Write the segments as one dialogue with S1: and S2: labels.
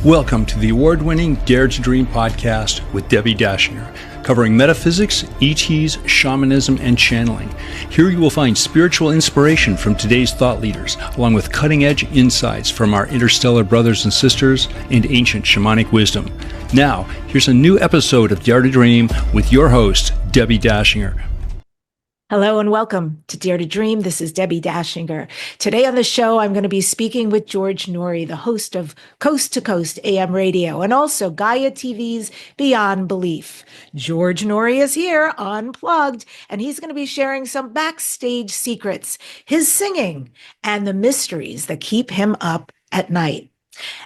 S1: Welcome to the award-winning Dare to Dream podcast with Debbi Dachinger, covering metaphysics, ETs, shamanism, and channeling. Here you will find spiritual inspiration from today's thought leaders, along with cutting-edge insights from our interstellar brothers and sisters and ancient shamanic wisdom. Now, here's a new episode of Dare to Dream with your host, Debbi Dachinger.
S2: Hello and welcome to Dare to Dream. This is Debbi Dachinger. Today on the show, I'm going to be speaking with George Noory, the host of Coast AM Radio and also Gaia TV's Beyond Belief. George Noory is here, unplugged, and he's going to be sharing some backstage secrets, his singing, and the mysteries that keep him up at night.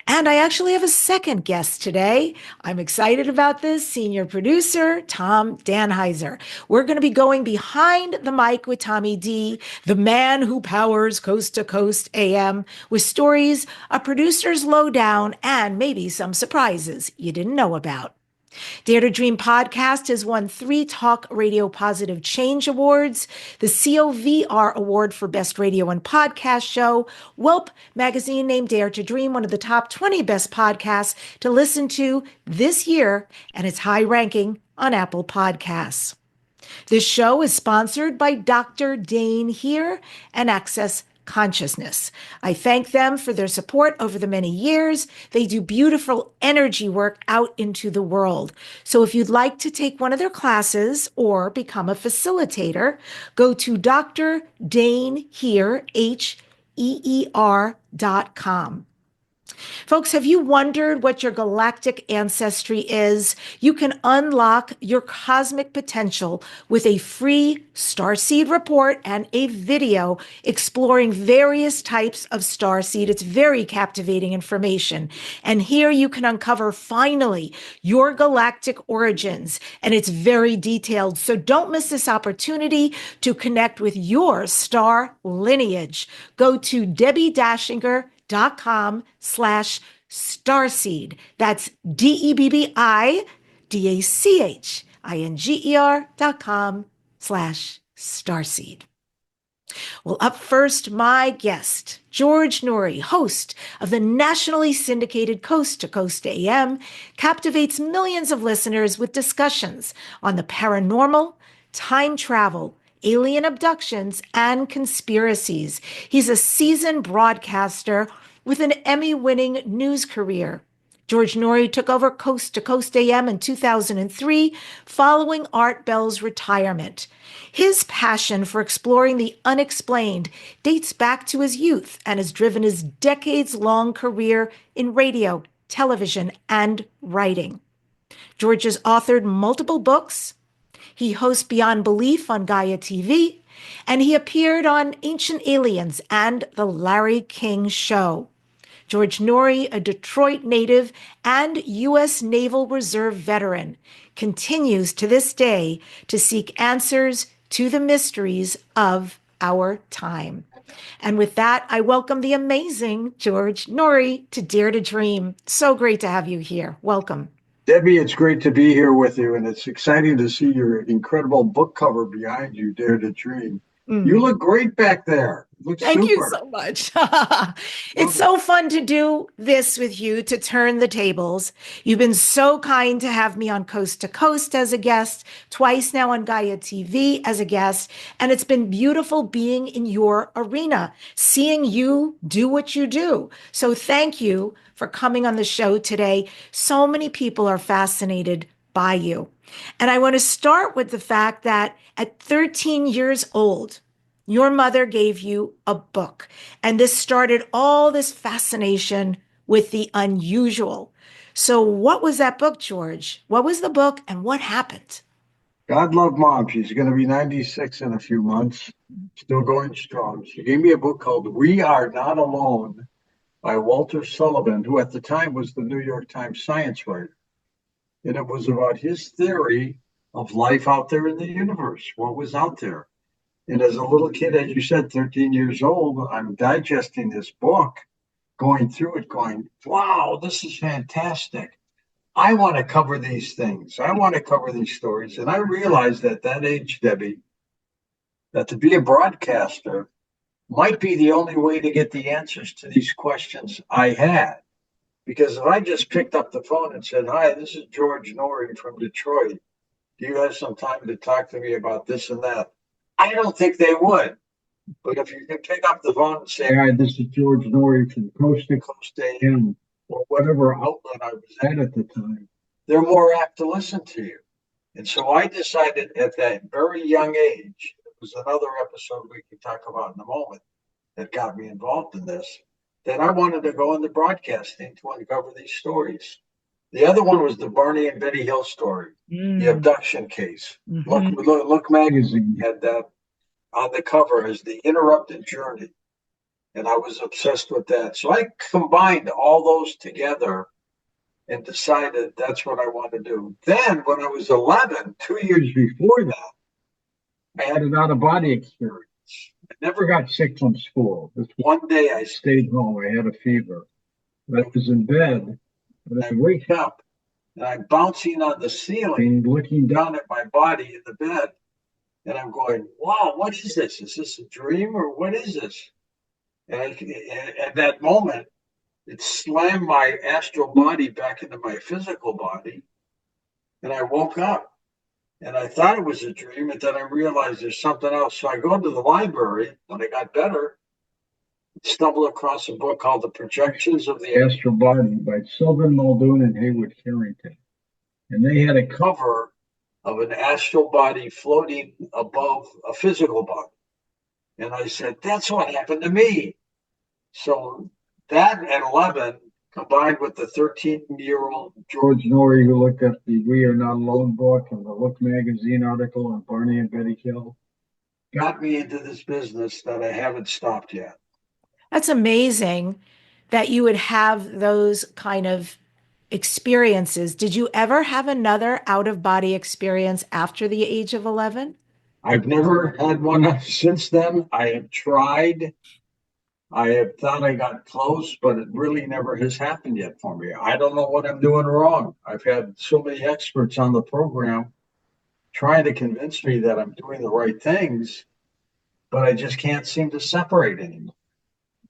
S2: And I actually have a second guest today. I'm excited about this. Senior producer, Tom Danheiser. We're going to be going behind the mic with Tommy D, the man who powers Coast AM, with stories, a producer's lowdown, and maybe some surprises you didn't know about. Dare to Dream podcast has won 3 Talk Radio Positive Change Awards, the COVR Award for Best Radio and Podcast Show. Welp magazine named Dare to Dream one of the top 20 best podcasts to listen to this year, and it's high ranking on Apple Podcasts. This show is sponsored by Dr. Dane here and Access Consciousness. I thank them for their support over the many years. They do beautiful energy work out into the world. So if you'd like to take one of their classes or become a facilitator, go to drdanehere.com. Folks, have you wondered what your galactic ancestry is? You can unlock your cosmic potential with a free starseed report and a video exploring various types of starseed. It's very captivating information. And here you can uncover, finally, your galactic origins. And it's very detailed. So don't miss this opportunity to connect with your star lineage. Go to DebbiDachinger.com/starseed. That's DebbiDachinger.com/starseed. Well, up first, my guest, George Noory, host of the nationally syndicated Coast to Coast AM, captivates millions of listeners with discussions on the paranormal, time travel, alien abductions, and conspiracies. He's a seasoned broadcaster with an Emmy-winning news career. George Noory took over Coast to Coast AM in 2003, following Art Bell's retirement. His passion for exploring the unexplained dates back to his youth and has driven his decades-long career in radio, television, and writing. George has authored multiple books. He hosts Beyond Belief on Gaia TV, and he appeared on Ancient Aliens and The Larry King Show. George Noory, a Detroit native and U.S. Naval Reserve veteran, continues to this day to seek answers to the mysteries of our time. And with that, I welcome the amazing George Noory to Dare to Dream. So great to have you here. Welcome.
S3: Debbi, it's great to be here with you, and it's exciting to see your incredible book cover behind you, Dare to Dream. You look great back there.
S2: Thank you so much. It's so fun to do this with you, to turn the tables. You've been so kind to have me on Coast to Coast as a guest, twice now on Gaia TV as a guest, and it's been beautiful being in your arena, seeing you do what you do. So thank you for coming on the show today. So many people are fascinated by you. And I want to start with the fact that at 13 years old, your mother gave you a book, and this started all this fascination with the unusual. So what was that book, George? What was the book, and what happened?
S3: God love Mom. She's going to be 96 in a few months, still going strong. She gave me a book called We Are Not Alone by Walter Sullivan, who at the time was the New York Times science writer. And it was about his theory of life out there in the universe, what was out there. And as a little kid, as you said, 13 years old, I'm digesting this book, going through it, going, wow, this is fantastic. I want to cover these things. I want to cover these stories. And I realized at that age, Debbi, that to be a broadcaster might be the only way to get the answers to these questions I had. Because if I just picked up the phone and said, "Hi, this is George Noory from Detroit. Do you have some time to talk to me about this and that?" I don't think they would. But if you can pick up the phone and say, "Hi, this is George Noory from Coast to Coast AM," or whatever outlet I was at the time, they're more apt to listen to you. And so I decided at that very young age, it was another episode we can talk about in a moment that got me involved in this, that I wanted to go into broadcasting to uncover these stories. The other one was the Barney and Betty Hill story, the abduction case. Look magazine had that on the cover as the interrupted journey. And I was obsessed with that. So I combined all those together and decided that's what I want to do. Then when I was 11, 2 years before that, I had an out-of-body experience. I never got sick from school. This one day I stayed home. I had a fever. I was in bed, and I wake up, and I'm bouncing on the ceiling, looking down at my body in the bed. And I'm going, "Wow, what is this? Is this a dream or what is this?" And at that moment, it slammed my astral body back into my physical body. And I woke up and I thought it was a dream. And then I realized there's something else. So I go into the library when I got better, stumbled across a book called The Projections of the Astral Body by Sylvan Muldoon and Haywood Carrington. And they had a cover of an astral body floating above a physical body. And I said, that's what happened to me. So that at 11, combined with the 13-year-old George Noory, who looked at the We Are Not Alone book and the Look magazine article on Barney and Betty Hill, got me into this business that I haven't stopped yet.
S2: That's amazing that you would have those kind of experiences. Did you ever have another out-of-body experience after the age of 11?
S3: I've never had one since then. I have tried. I have thought I got close, but it really never has happened yet for me. I don't know what I'm doing wrong. I've had so many experts on the program trying to convince me that I'm doing the right things, but I just can't seem to separate anymore.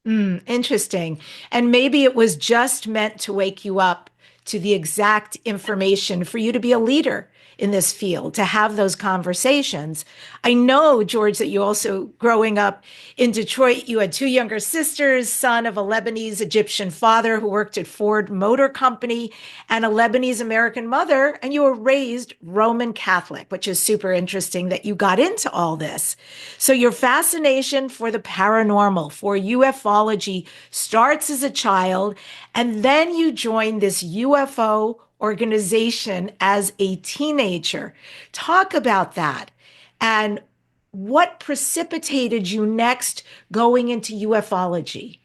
S2: Interesting. And maybe it was just meant to wake you up to the exact information for you to be a leader in this field, to have those conversations. I know, George, that you also, growing up in Detroit, you had two younger sisters, son of a Lebanese Egyptian father who worked at Ford Motor Company, and a Lebanese American mother, and you were raised Roman Catholic, which is super interesting that you got into all this. So your fascination for the paranormal, for ufology, starts as a child, and then you join this UFO organization as a teenager. Talk about that and what precipitated you next going into ufology.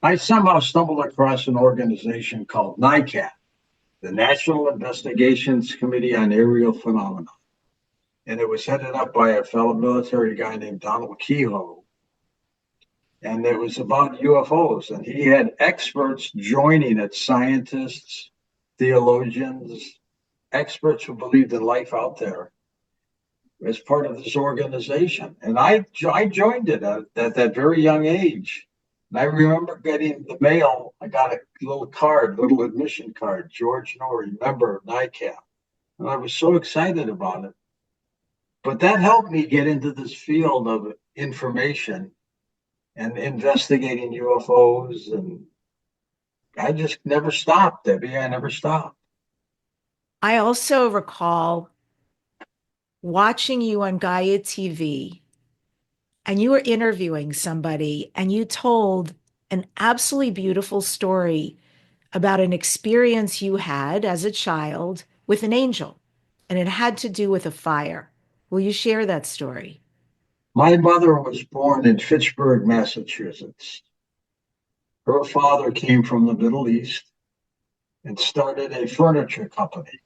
S3: I somehow stumbled across an organization called NICAP, the National Investigations Committee on Aerial Phenomena. And it was headed up by a fellow military guy named Donald Kehoe. And it was about UFOs. And he had experts joining it, scientists, theologians, experts who believed in life out there as part of this organization. And I joined it at that very young age. And I remember getting the mail. I got a little admission card, George Noory, member of NICAP. And I was so excited about it. But that helped me get into this field of information and investigating UFOs. And I just never stopped, Debbie. I never stopped.
S2: I also recall watching you on Gaia TV, and you were interviewing somebody, and you told an absolutely beautiful story about an experience you had as a child with an angel, and it had to do with a fire. Will you share that story?
S3: My mother was born in Fitchburg, Massachusetts. Her father came from the Middle East and started a furniture company.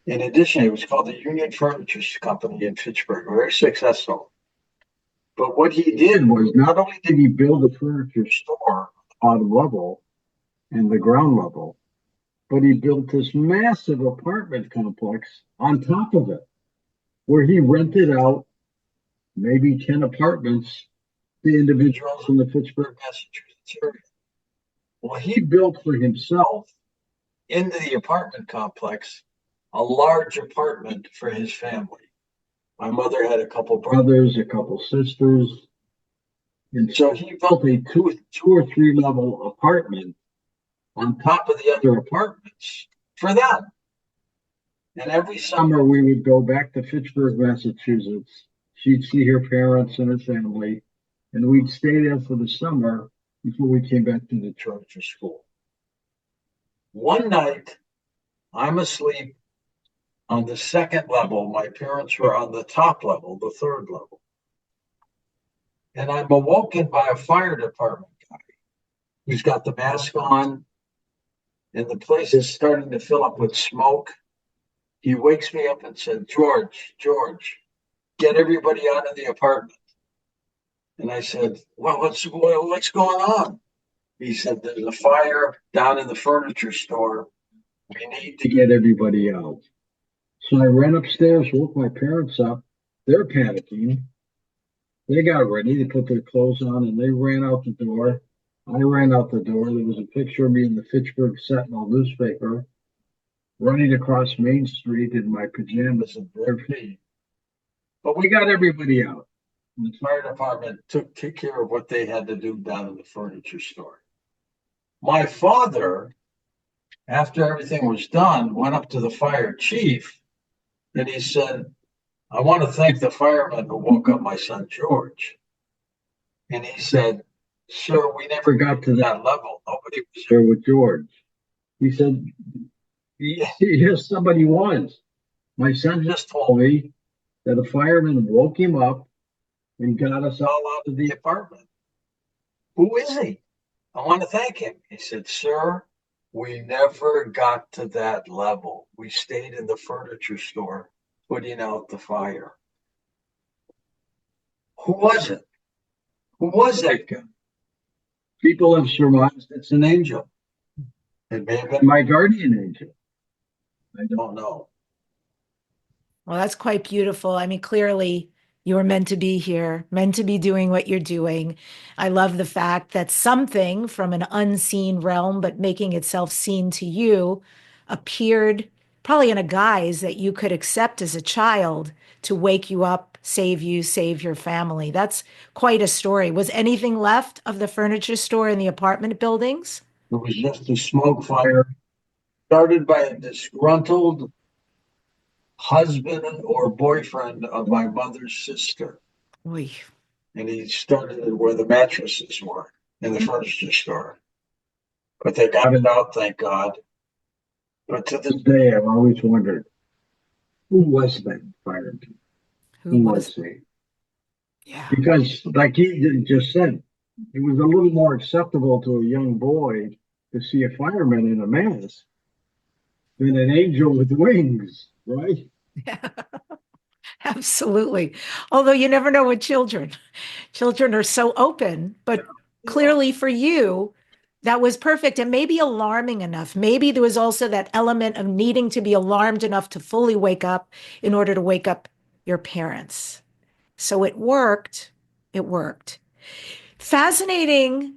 S3: In addition, it was called the Union Furniture Company in Fitchburg, very successful. But what he did was not only did he build a furniture store on the bottom level and the ground level, but he built this massive apartment complex on top of it, where he rented out maybe 10 apartments to individuals in the Fitchburg, Massachusetts area. Well, he built for himself into the apartment complex a large apartment for his family. My mother had a couple brothers, a couple sisters. And so he built a two or three level apartment on top of the other apartments for them. And every summer we would go back to Fitchburg, Massachusetts. She'd see her parents and her family, and we'd stay there for the summer before we came back to Detroit for school. One night, I'm asleep on the second level. My parents were on the top level, the third level. And I'm awoken by a fire department guy who's got the mask on, and the place is starting to fill up with smoke. He wakes me up and said, George, get everybody out of the apartment. And I said, well, what's going on? He said, there's a fire down in the furniture store. We need to get everybody out. So I ran upstairs, woke my parents up. They're panicking. They got ready to put their clothes on, and they ran out the door. I ran out the door. There was a picture of me in the Fitchburg Sentinel newspaper, running across Main Street in my pajamas and bare feet. But we got everybody out. And the fire department took care of what they had to do down in the furniture store. My father, after everything was done, went up to the fire chief, and he said, I want to thank the firemen who woke up my son George. And he said, sir, we never got to that level. Nobody was there with George. He said, yes, somebody was. My son just told me that a fireman woke him up and got us all out of the apartment. Who is he? I want to thank him. He said, sir, we never got to that level. We stayed in the furniture store putting out the fire. Who was it? Who was that guy? People have surmised it's an angel. It may have been my guardian angel. I don't know.
S2: Well, that's quite beautiful. I mean, clearly you were meant to be here, meant to be doing what you're doing. I love the fact that something from an unseen realm, but making itself seen to you, appeared probably in a guise that you could accept as a child to wake you up, save you, save your family. That's quite a story. Was anything left of the furniture store in the apartment buildings?
S3: It was just a smoke fire started by a disgruntled husband or boyfriend of my mother's sister.
S2: Oy.
S3: And he started it where the mattresses were in the furniture store. But they got it out, thank God. But to this day, I've always wondered, who was that fireman? Who was he?
S2: Yeah.
S3: Because, like he just said, it was a little more acceptable to a young boy to see a fireman in a mask than an angel with wings, right?
S2: Yeah. Absolutely. Although you never know with children. Children are so open, but clearly for you, that was perfect and maybe alarming enough. Maybe there was also that element of needing to be alarmed enough to fully wake up in order to wake up your parents. So it worked. It worked. Fascinating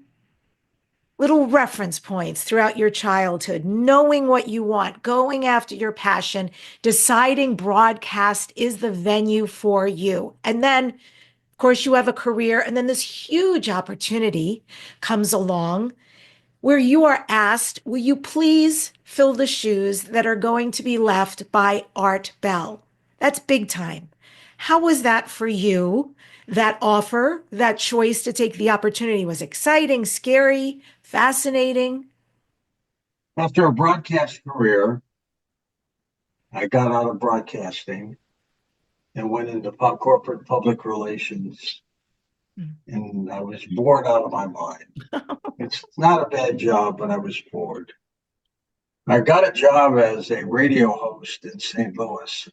S2: little reference points throughout your childhood, knowing what you want, going after your passion, deciding broadcast is the venue for you. And then, of course, you have a career, and then this huge opportunity comes along where you are asked, will you please fill the shoes that are going to be left by Art Bell? That's big time. How was that for you? That offer, that choice to take the opportunity was exciting, scary, fascinating?
S3: After a broadcast career, I got out of broadcasting and went into corporate public relations. And I was bored out of my mind. It's not a bad job, but I was bored. I got a job as a radio host in St. Louis,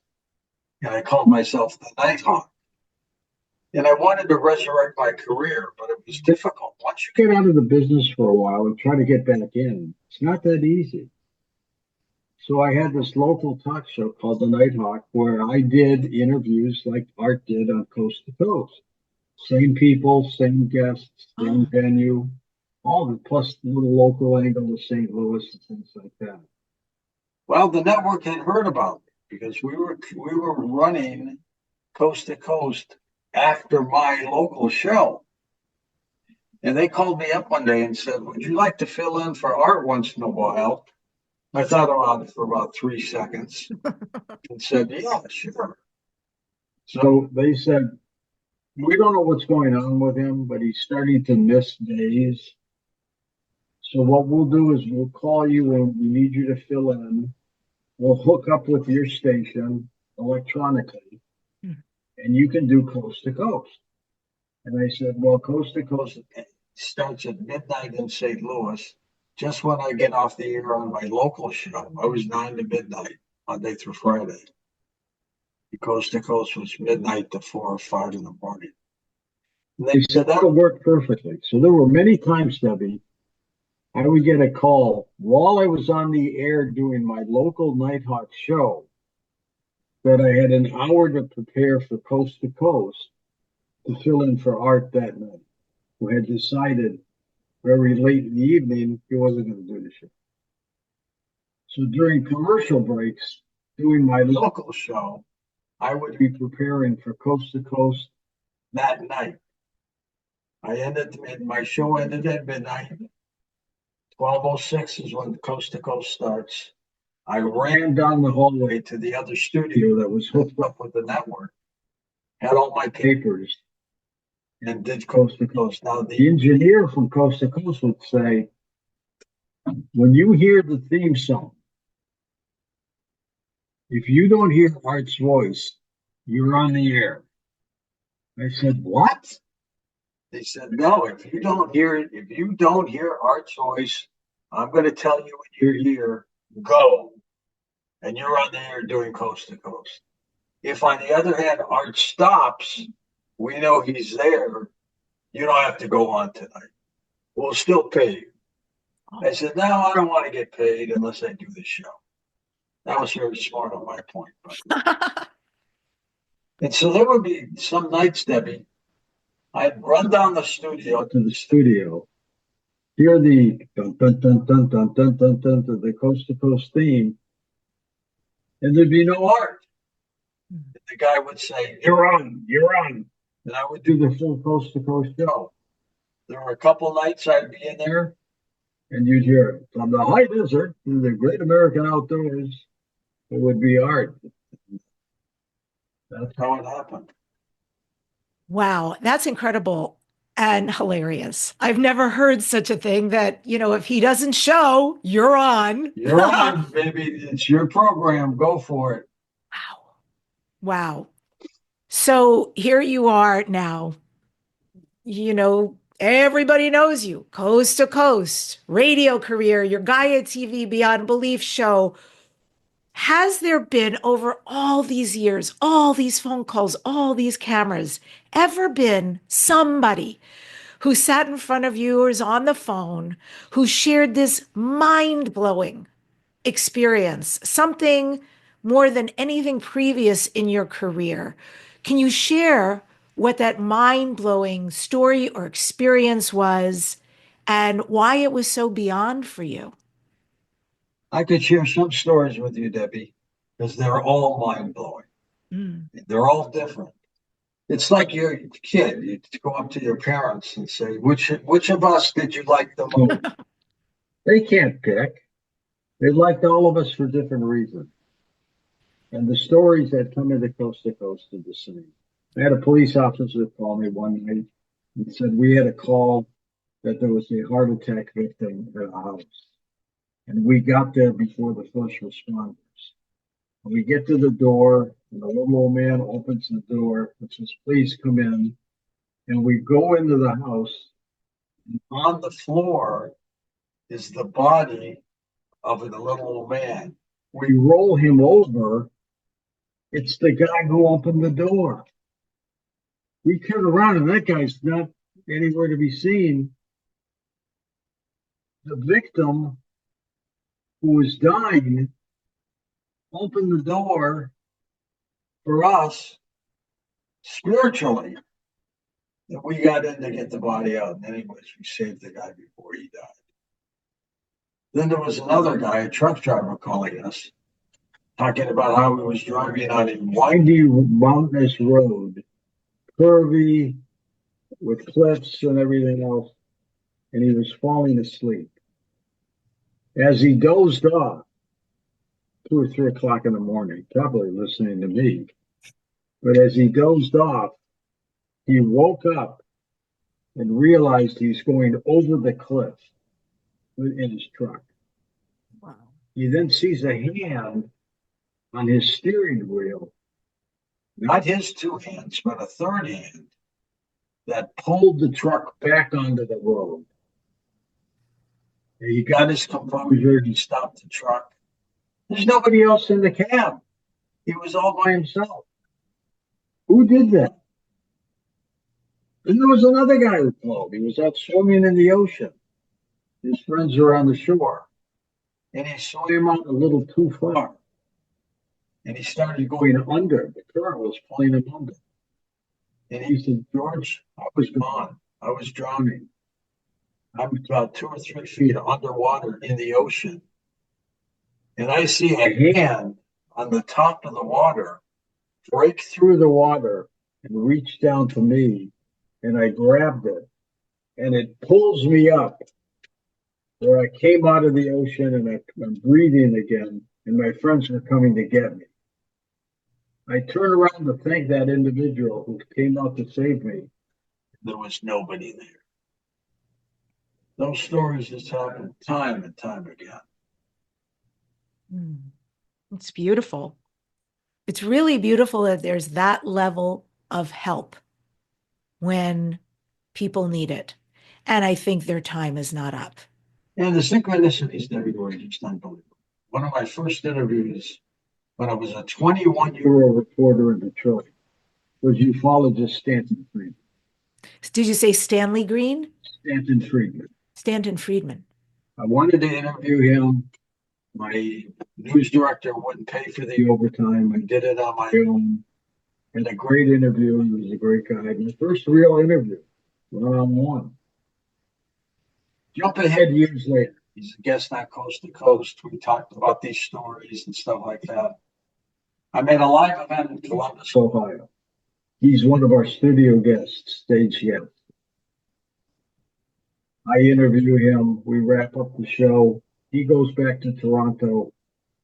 S3: and I called myself the Nighthawk. And I wanted to resurrect my career, but it was difficult. Once you get out of the business for a while and try to get back in, it's not that easy. So I had this local talk show called The Nighthawk, where I did interviews like Art did on Coast to Coast. Same people, same guests, same venue. all the plus the little local angle to St. Louis and things like that. Well, the network had heard about it because we were running Coast to Coast after my local show. And they called me up one day and said, "Would you like to fill in for Art once in a while?" I thought about it for about 3 seconds and said, "Yeah, sure." So they said, "We don't know what's going on with him, but he's starting to miss days. So what we'll do is we'll call you when we need you to fill in. We'll hook up with your station electronically, and you can do Coast to Coast." And I said, "Well, Coast to Coast starts at midnight in St. Louis. Just when I get off the air on my local show, I was 9 to midnight, Monday through Friday. The Coast to Coast was midnight to 4 or 5 in the morning." And they said, "That'll work perfectly." So there were many times, Debbi, I would get a call while I was on the air doing my local Nighthawk show that I had an hour to prepare for Coast to Coast to fill in for Art that night, who had decided very late in the evening he wasn't going to do the show. So during commercial breaks, doing my local show, I would be preparing for Coast to Coast that night. My show ended at midnight. 12:06 is when Coast to Coast starts. I ran down the hallway to the other studio that was hooked up with the network, had all my papers, and did Coast to Coast. Now, the engineer from Coast to Coast would say, "When you hear the theme song, if you don't hear Art's voice, you're on the air." I said, "What?" They said, "No, if you don't hear Art's voice, I'm going to tell you in your ear, go. And you're on the air doing Coast to Coast. If, on the other hand, Art stops, we know he's there. You don't have to go on tonight. We'll still pay you." I said, "No, I don't want to get paid unless I do the show." That was very smart on my point. And so there would be some nights, Debbi, I'd run down the studio to the studio, hear the dun dun dun dun dun dun dun dun to the Coast to Coast theme, and there'd be no Art. And the guy would say, you're on," and I would do the full Coast to Coast show. There were a couple nights I'd be in there, and you'd hear, "From the high desert to the great American outdoors," it would be Art. That's how it happened.
S2: Wow, that's incredible and hilarious. I've never heard such a thing that, if he doesn't show, you're on.
S3: You're on, baby. It's your program. Go for it.
S2: Wow. Wow. So here you are now. Everybody knows you, Coast to Coast, radio career, your Gaia TV Beyond Belief show. Has there been, over all these years, all these phone calls, all these cameras, ever been somebody who sat in front of you or is on the phone who shared this mind-blowing experience, something more than anything previous in your career? Can you share what that mind-blowing story or experience was and why it was so beyond for you?
S3: I could share some stories with you, Debbi, because they're all mind-blowing. They're all different. It's like you're a kid. You go up to your parents and say, which of us did you like the most? They can't pick. They liked all of us for different reasons. And the stories that come into Coast to Coast are the same. I had a police officer call me one night and said, "We had a call that there was a heart attack victim at a house. And we got there before the first responders. And we get to the door, and the little old man opens the door and says, 'Please come in.' And we go into the house, and on the floor is the body of a little old man. We roll him over. It's the guy who opened the door. We turn around, and that guy's not anywhere to be seen. The victim, who was dying, opened the door for us spiritually. And we got in to get the body out. And anyways, we saved the guy before he died. Then there was another guy, a truck driver, calling us, talking about how he was driving on a windy, mountainous road, curvy, with cliffs and everything else, and he was falling asleep. As he dozed off, 2 or 3 o'clock in the morning, probably listening to me, but as he dozed off, he woke up and realized he's going over the cliff in his truck.
S2: Wow.
S3: He then sees a hand on his steering wheel, not his two hands, but a third hand that pulled the truck back onto the road. And he got his composure. He stopped the truck. There's nobody else in the cab. He was all by himself. Who did that? And there was another guy who called. He was out swimming in the ocean. His friends were on the shore. And he swam out a little too far. And he started going under. The current was pulling him under. And he said, George, I was gone. I was drowning. I'm about 2 or 3 feet underwater in the ocean. And I see a hand on the top of the water break through the water and reach down to me. And I grabbed it. And it pulls me up where I came out of the ocean and I'm breathing again. And my friends were coming to get me. I turned around to thank that individual who came out to save me. There was nobody there. Those stories just happen time and time again.
S2: It's beautiful. It's really beautiful that there's that level of help when people need it. And I think their time is not up.
S3: And the synchronicities everywhere are just unbelievable. One of my first interviews when I was a 21-year-old reporter in Detroit was ufologist Stanton Friedman.
S2: Did you say Stanley Green?
S3: Stanton Friedman.
S2: Stanton Friedman.
S3: I wanted to interview him. My news director wouldn't pay for the overtime. I did it on my own. And a great interview. He was a great guy. My first real interview, one-on-one. Jump ahead years later. He's a guest on Coast to Coast. We talked about these stories and stuff like that. I'm at a live event in Columbus, Ohio. He's one of our studio guests, stage guest. I interview him. We wrap up the show. He goes back to Toronto,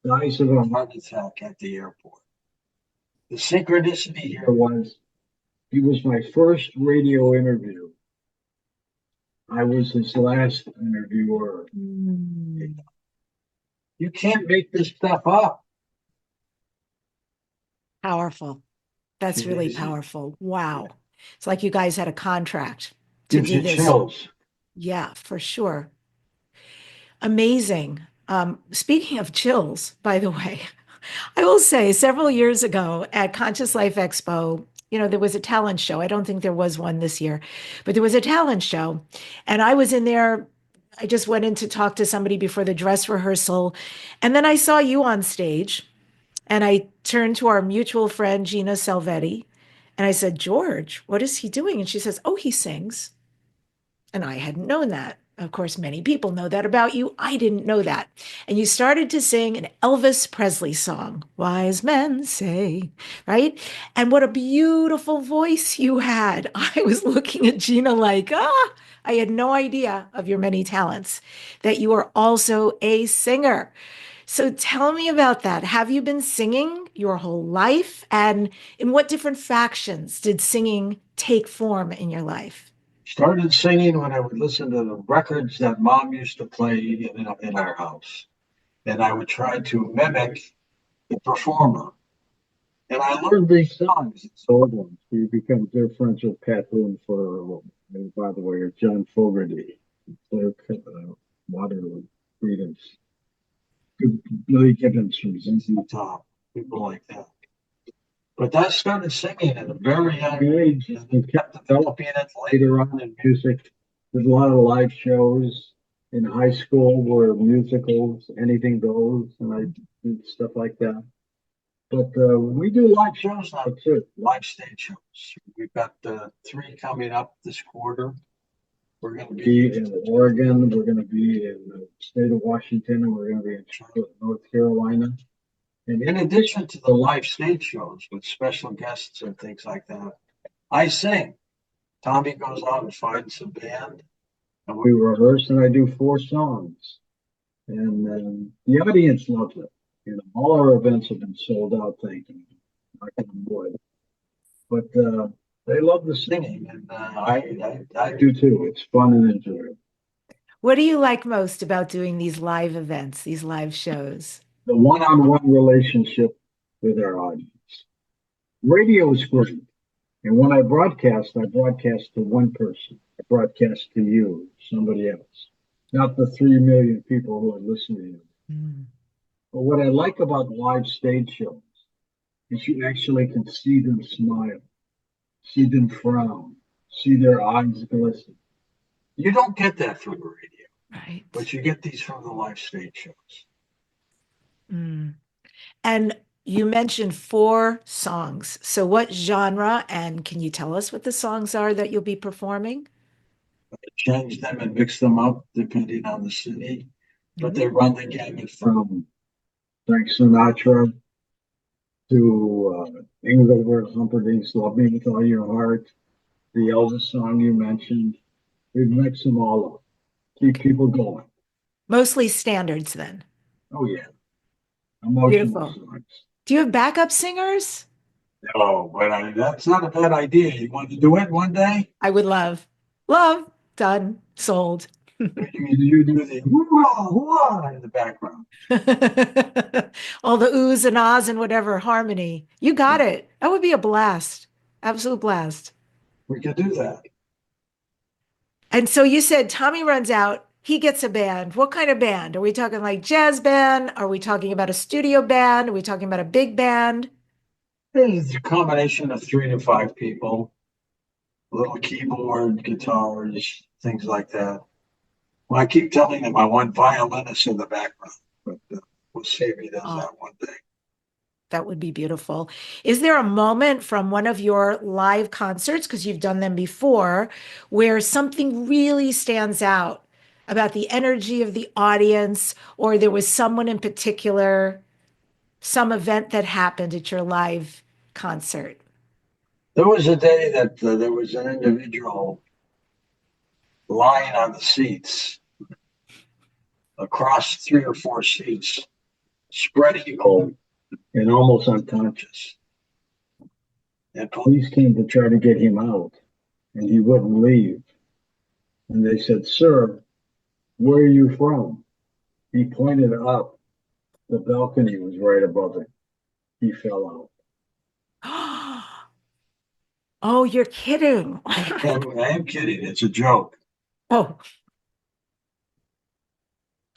S3: dies of a heart attack at the airport. The synchronicity here was he was my first radio interview. I was his last interviewer. You can't make this stuff up.
S2: Powerful. That's really powerful. Wow. It's like you guys had a contract to do this.
S3: Chills.
S2: Yeah, for sure. Amazing. Speaking of chills, by the way, I will say several years ago at Conscious Life Expo, there was a talent show. I don't think there was one this year, but there was a talent show. And I was in there. I just went in to talk to somebody before the dress rehearsal. And then I saw you on stage. And I turned to our mutual friend, Gina Salvetti. And I said, George, what is he doing? And she says, oh, he sings. And I hadn't known that. Of course, many people know that about you. I didn't know that. And you started to sing an Elvis Presley song, Wise Men Say, right? And what a beautiful voice you had. I was looking at Gina like, I had no idea of your many talents, that you are also a singer. So tell me about that. Have you been singing your whole life? And in what different factions did singing take form in your life?
S3: Started singing when I would listen to the records that Mom used to play in our house. And I would try to mimic the performer. And I learned these songs, it's old ones. We become dear friends with Pat Boone and by the way, or John Fogerty, Waterloo, Freedoms. Billy Gibbons from ZZ Top, people like that. But I started singing at a very young age and kept developing it later on in music. There's a lot of live shows in high school where musicals, anything goes, and I did stuff like that. But we do live shows now too, live stage shows. We've got 3 coming up this quarter. We're going to be in Oregon. We're going to be in the state of Washington, and we're going to be in Charlotte, North Carolina. And in addition to the live stage shows with special guests and things like that, I sing. Tommy goes out and finds a band, and we rehearse, and I do 4 songs. And the audience loves it. You know, all our events have been sold out, thank you. Knock on wood. But they love the singing, and I do too. It's fun and enjoyable.
S2: What do you like most about doing these live events, these live shows?
S3: The one-on-one relationship with our audience. Radio is great. And when I broadcast to one person. I broadcast to you, somebody else, not the 3 million people who are listening. But what I like about live stage shows is you actually can see them smile, see them frown, see their eyes glisten. You don't get that from the radio,
S2: right?
S3: But you get these from the live stage shows.
S2: And you mentioned 4 songs. So what genre, and can you tell us what the songs are that you'll be performing?
S3: I change them and mix them up depending on the city, but they run the gamut from Frank Sinatra to Engelbert Humperdinck's Love Me With All Your Heart, the Elvis song you mentioned. We mix them all up, keep people going.
S2: Mostly standards then.
S3: Oh, yeah. Emotional songs.
S2: Do you have backup singers?
S3: No, but that's not a bad idea. You want to do it one day?
S2: I would love. Done. Sold.
S3: You do the hoo-ah in the background.
S2: All the oohs and ahs and whatever harmony. You got it. That would be a blast. Absolute blast.
S3: We could do that.
S2: And so you said Tommy runs out. He gets a band. What kind of band? Are we talking like jazz band? Are we talking about a studio band? Are we talking about a big band?
S3: It's a combination of 3 to 5 people. A little keyboard, guitars, things like that. Well, I keep telling him I want violinists in the background, but we'll see if he does that one day.
S2: That would be beautiful. Is there a moment from one of your live concerts, because you've done them before, where something really stands out about the energy of the audience, or there was someone in particular, some event that happened at your live concert?
S3: There was a day that there was an individual lying on the seats, across 3 or 4 seats, spread eagle and almost unconscious. And police came to try to get him out, and he wouldn't leave. And they said, "Sir, where are you from?" He pointed up. The balcony was right above him. He fell out.
S2: Oh, you're kidding.
S3: I am kidding. It's a joke.
S2: Oh.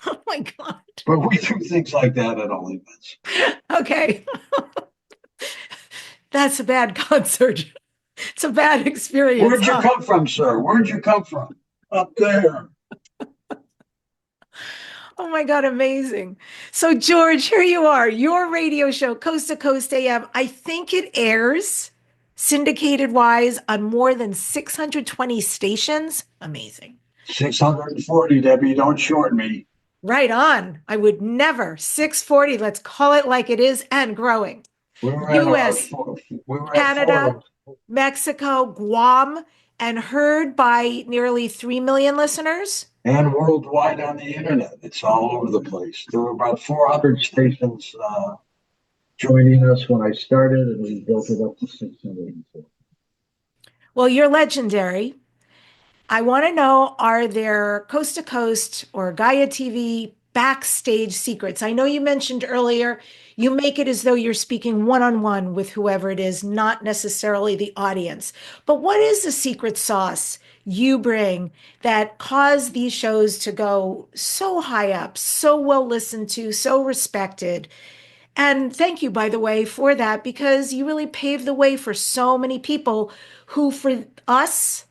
S2: Oh my God.
S3: But we do things like that at all events.
S2: Okay. That's a bad concert. It's a bad experience.
S3: Where'd you come from, sir? Where'd you come from? Up there.
S2: Oh my God, amazing. So George, here you are, your radio show, Coast to Coast AM. I think it airs syndicated wise on more than 620 stations. Amazing.
S3: 640, Debbie, don't short me.
S2: Right on. I would never. 640, let's call it like it is, and growing. US, Canada, Mexico, Guam, and heard by nearly 3 million listeners.
S3: And worldwide on the internet. It's all over the place. There were about 400 stations joining us when I started, and we built it up to 604.
S2: Well, you're legendary. I want to know, are there Coast to Coast or Gaia TV backstage secrets? I know you mentioned earlier, you make it as though you're speaking one-on-one with whoever it is, not necessarily the audience. But what is the secret sauce you bring that cause these shows to go so high up, so well listened to, so respected? And thank you, by the way, for that, because you really paved the way for so many people who, for us,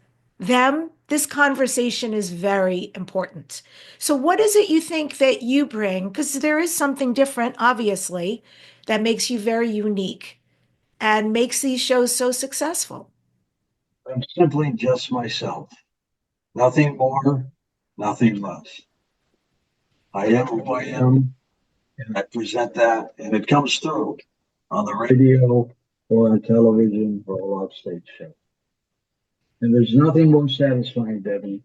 S2: them, this conversation is very important. So, what is it you think that you bring? Because there is something different, obviously, that makes you very unique and makes these shows so successful.
S3: I'm simply just myself. Nothing more, nothing less. I am who I am, and I present that, and it comes through on the radio or on television or a live stage show. And there's nothing more satisfying, Debbie,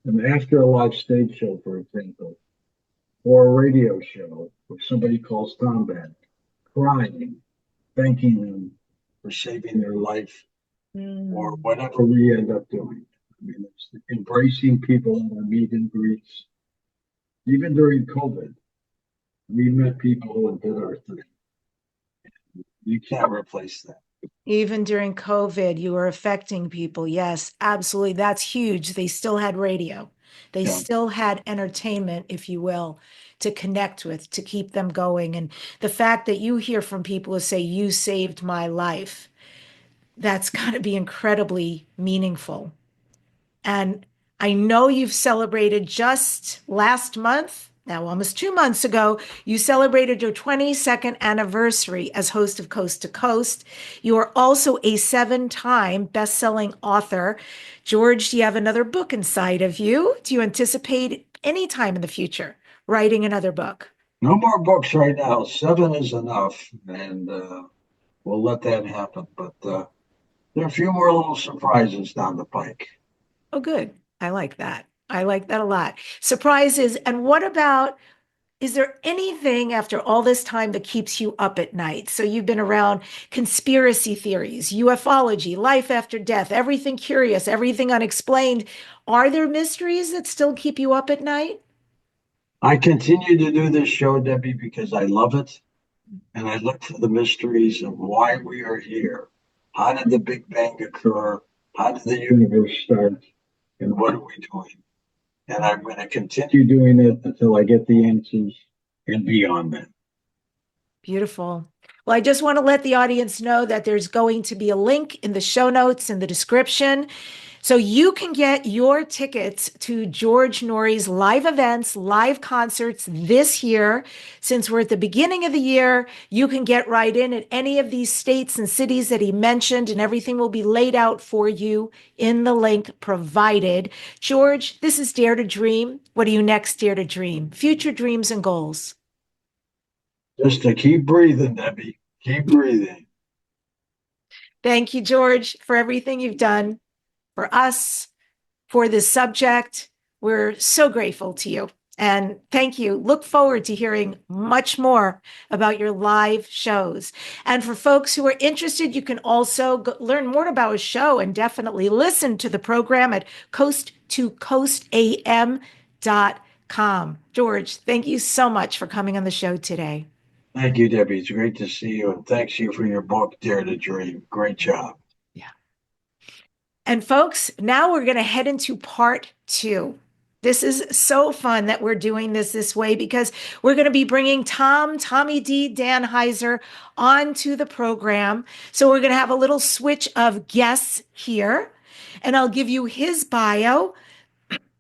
S3: than after a live stage show, for example, or a radio show where somebody calls Tom back, crying, thanking them for saving their life or whatever we end up doing. I mean, it's embracing people in our meet and greets. Even during COVID, we met people and did our thing. You can't replace that.
S2: Even during COVID, you were affecting people. Yes, absolutely. That's huge. They still had radio. They
S3: Yeah.
S2: still had entertainment, if you will, to connect with, to keep them going. And the fact that you hear from people who say, "You saved my life," that's got to be incredibly meaningful. And I know you've celebrated just last month, now almost 2 months ago, you celebrated your 22nd anniversary as host of Coast to Coast. You are also a 7-time best-selling author. George, do you have another book inside of you? Do you anticipate any time in the future writing another book?
S3: No more books right now. 7 is enough, and we'll let that happen. But there are a few more little surprises down the pike.
S2: Oh, good. I like that. I like that a lot. Surprises. And what about, is there anything after all this time that keeps you up at night? So you've been around conspiracy theories, ufology, life after death, everything curious, everything unexplained. Are there mysteries that still keep you up at night?
S3: I continue to do this show, Debbie, because I love it. And I look for the mysteries of why we are here. How did the Big Bang occur? How did the universe start? And what are we doing? And I'm going to continue doing it until I get the answers and beyond that.
S2: Beautiful. Well, I just want to let the audience know that there's going to be a link in the show notes in the description. So you can get your tickets to George Noory's live events, live concerts this year. Since we're at the beginning of the year, you can get right in at any of these states and cities that he mentioned, and everything will be laid out for you in the link provided. George, this is Dare to Dream. What do you next dare to dream? Future dreams and goals.
S3: Just to keep breathing, Debbie. Keep breathing.
S2: Thank you, George, for everything you've done for us, for this subject. We're so grateful to you. And thank you. Look forward to hearing much more about your live shows. And for folks who are interested, you can also learn more about his show and definitely listen to the program at coasttocoastam.com. George, thank you so much for coming on the show today.
S3: Thank you, Debbie. It's great to see you. And thanks you for your book, Dare to Dream. Great job.
S2: Yeah. And folks, now we're going to head into part 2. This is so fun that we're doing this way because we're going to be bringing Tommy D. Danheiser onto the program. So we're going to have a little switch of guests here, and I'll give you his bio.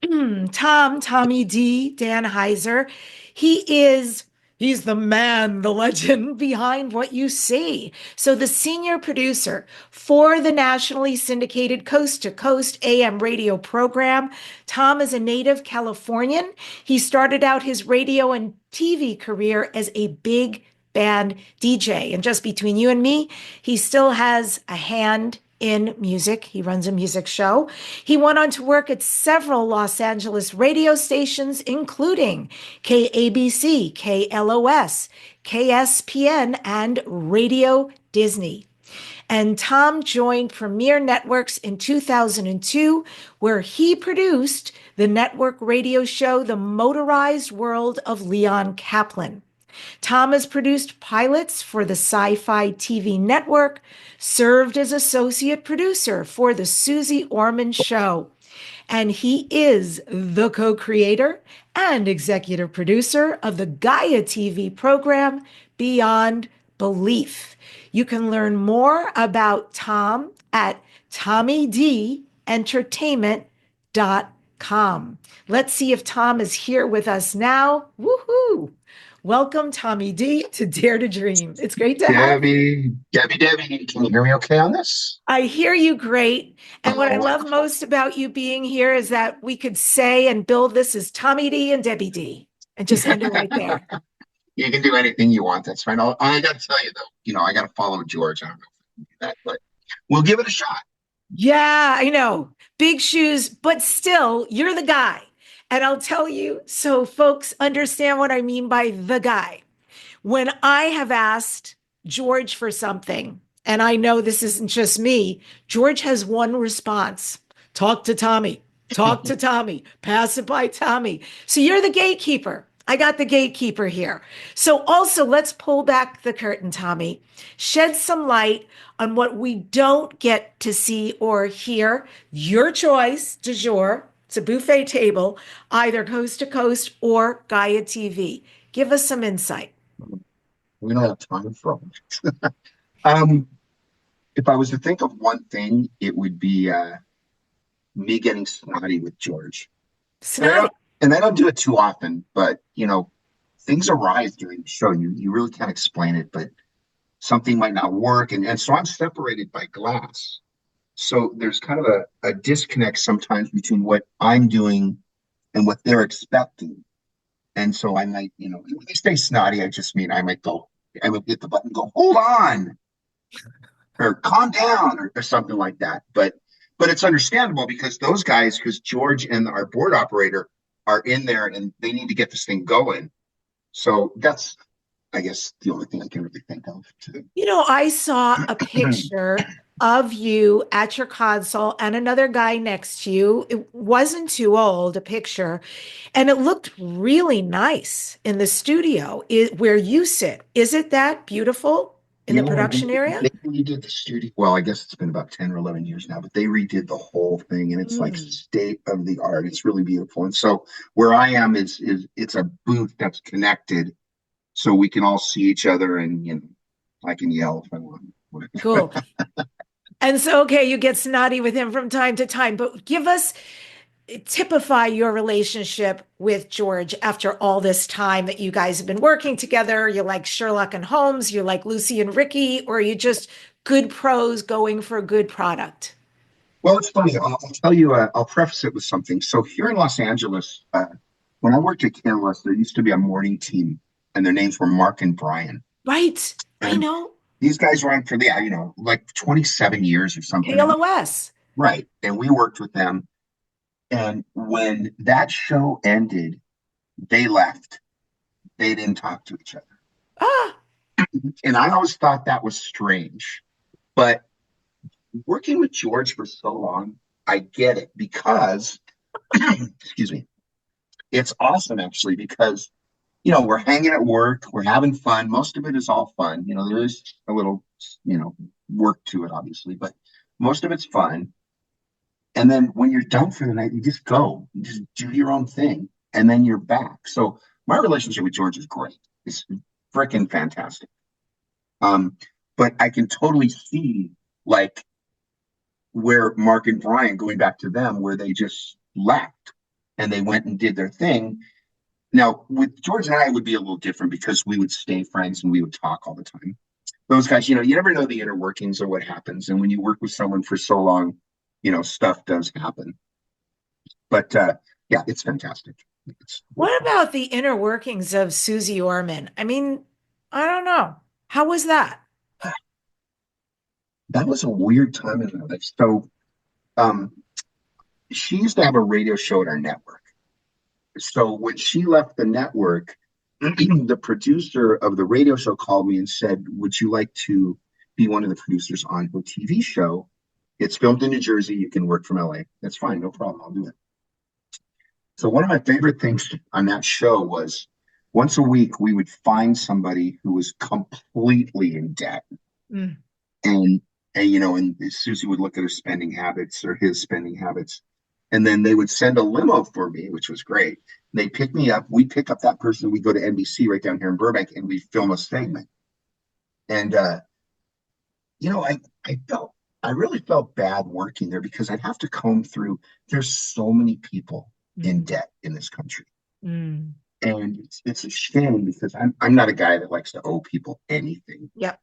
S2: Tommy D. Danheiser. He's the man, the legend behind what you see. So the senior producer for the nationally syndicated Coast to Coast AM radio program. Tom is a native Californian. He started out his radio and TV career as a big band DJ. And just between you and me, he still has a hand in music. He runs a music show. He went on to work at several Los Angeles radio stations, including KABC, KLOS, KSPN, and Radio Disney. And Tom joined Premier Networks in 2002, where he produced the network radio show, The Motorized World of Leon Kaplan. Tom has produced pilots for the Sci-Fi TV network, served as associate producer for the Susie Orman Show, and he is the co-creator and executive producer of the Gaia TV program, Beyond Belief. You can learn more about Tom at tommydnheiser.com. entertainment.com. Let's see if Tom is here with us now. Woohoo! Welcome, Tommy D, to Dare to Dream. It's great to have you.
S4: Debbie, can you hear me okay on this?
S2: I hear you great. And what I love
S4: Wonderful.
S2: most about you being here is that we could say and build this as Tommy D and Debbie D and just end it right there.
S4: You can do anything you want. That's fine. I got to tell you, though, I got to follow George. I don't know if I can do that, but we'll give it a shot.
S2: Yeah, I know. Big shoes, but still, you're the guy. And I'll tell you, so folks understand what I mean by the guy. When I have asked George for something, and I know this isn't just me, George has one response: talk to Tommy, talk to Tommy, pass it by Tommy. So you're the gatekeeper. I got the gatekeeper here. So also, let's pull back the curtain, Tommy. Shed some light on what we don't get to see or hear. Your choice, du jour. It's a buffet table, either Coast to Coast or Gaia TV. Give us some insight.
S4: We don't have time for all this. If I was to think of one thing, it would be me getting snotty with George.
S2: Snotty.
S4: And I don't do it too often, but things arise during the show. You really can't explain it, but something might not work. And so I'm separated by glass. So there's kind of a disconnect sometimes between what I'm doing and what they're expecting. And so I might, when they say snotty, I just mean I might hit the button and go, hold on, or calm down, or something like that. But it's understandable because George and our board operator are in there and they need to get this thing going. So that's, I guess, the only thing I can really think of.
S2: I saw a picture of you at your console and another guy next to you. It wasn't too old, a picture, and it looked really nice in the studio where you sit. Is it that beautiful in the production area?
S4: They redid the studio. Well, I guess it's been about 10 or 11 years now, but they redid the whole thing and it's like state of the art. It's really beautiful. And so where I am is it's a booth that's connected so we can all see each other and, I can yell if I want.
S2: Cool. And so, okay, you get snotty with him from time to time, but typify your relationship with George after all this time that you guys have been working together. You're like Sherlock and Holmes, you're like Lucy and Ricky, or are you just good pros going for a good product?
S4: Well, it's funny. I'll tell you, I'll preface it with something. So here in Los Angeles, when I worked at KLS, there used to be a morning team and their names were Mark and Brian.
S2: Right. I know.
S4: These guys were on for like 27 years or something.
S2: KLOS.
S4: Right. And we worked with them. And when that show ended, they left. They didn't talk to each other.
S2: Ah.
S4: And I always thought that was strange. But working with George for so long, I get it because, excuse me, it's awesome actually because we're hanging at work, we're having fun. Most of it is all fun. There is a little, work to it, obviously, but most of it's fun. And then when you're done for the night, you just go, you just do your own thing, and then you're back. So my relationship with George is great. It's freaking fantastic. But I can totally see like where Mark and Brian, going back to them, where they just left and they went and did their thing. Now, with George and I, it would be a little different because we would stay friends and we would talk all the time. Those guys, you never know the inner workings of what happens. And when you work with someone for so long, stuff does happen. But yeah, it's fantastic.
S2: What about the inner workings of Susie Orman? I mean, I don't know. How was that?
S4: That was a weird time in my life. So she used to have a radio show at our network. So when she left the network, the producer of the radio show called me and said, would you like to be one of the producers on her TV show? It's filmed in New Jersey. You can work from LA. That's fine. No problem. I'll do it. So one of my favorite things on that show was once a week, we would find somebody who was completely in debt. And Susie would look at her spending habits or his spending habits. And then they would send a limo for me, which was great. They pick me up. We pick up that person. We go to NBC right down here in Burbank and we film a segment. And, I felt I really felt bad working there because I'd have to comb through. There's so many people in
S2: Mm,
S4: debt in this country.
S2: mm.
S4: And it's a shame because I'm not a guy that likes to owe people anything.
S2: Yep.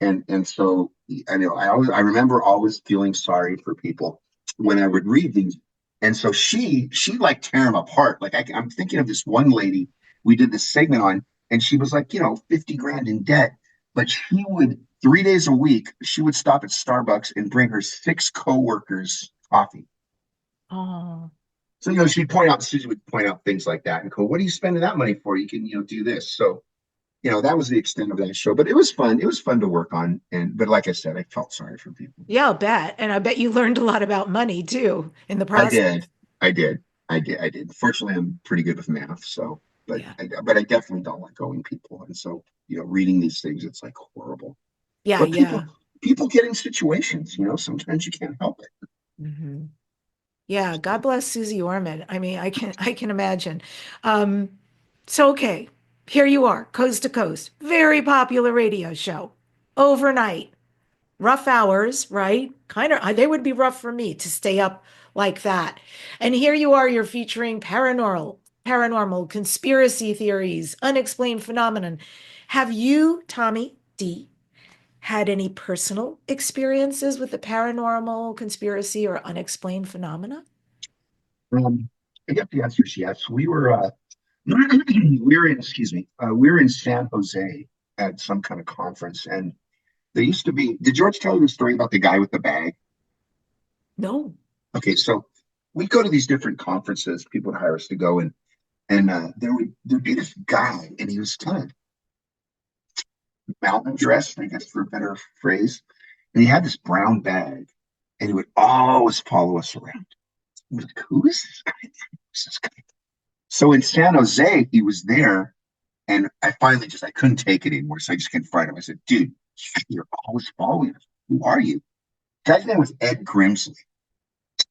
S4: And so I know I remember always feeling sorry for people when I would read these. And so she like tear them apart. Like I'm thinking of this one lady we did this segment on, and she was like, 50 grand in debt, but she would 3 days a week, she would stop at Starbucks and bring her six coworkers coffee.
S2: Oh,
S4: So, Susie would point out things like that and go, what are you spending that money for? You can, do this. So, that was the extent of that show, but it was fun. It was fun to work on. But like I said, I felt sorry for people.
S2: yeah, I'll bet. And I bet you learned a lot about money too in the
S4: I
S2: process.
S4: did. I did. I did. Fortunately, I'm pretty good with math. So, but
S2: Yeah.
S4: I definitely don't like owing people. And so, reading these things, it's like horrible.
S2: Yeah,
S4: But
S2: yeah.
S4: people get in situations, sometimes you can't help it.
S2: Hmm. Yeah, God bless Susie Orman. I mean, I can imagine. Um, so okay, here you are, coast to coast, very popular radio show, overnight, rough hours, right? Kind of, they would be rough for me to stay up like that. And here you are, you're featuring paranormal conspiracy theories, unexplained phenomenon. Have you, Tommy D, had any personal experiences with the paranormal, conspiracy, or unexplained phenomena?
S4: Um, I guess the answer is yes. We were we were in, excuse me, we were in San Jose at some kind of conference, and there used to be. Did George tell you the story about the guy with the bag?
S2: No.
S4: Okay, so we go to these different conferences. People would hire us to go, and there'd be this guy, and he was kind of mountain dressed, I guess for a better phrase, and he had this brown bag, and he would always follow us around. I was like, who is this guy? Who's this guy? So in San Jose, he was there. And I finally I couldn't take it anymore. So I just confronted him. I said, dude, you're always following us. Who are you? The guy's name was Ed Grimsley.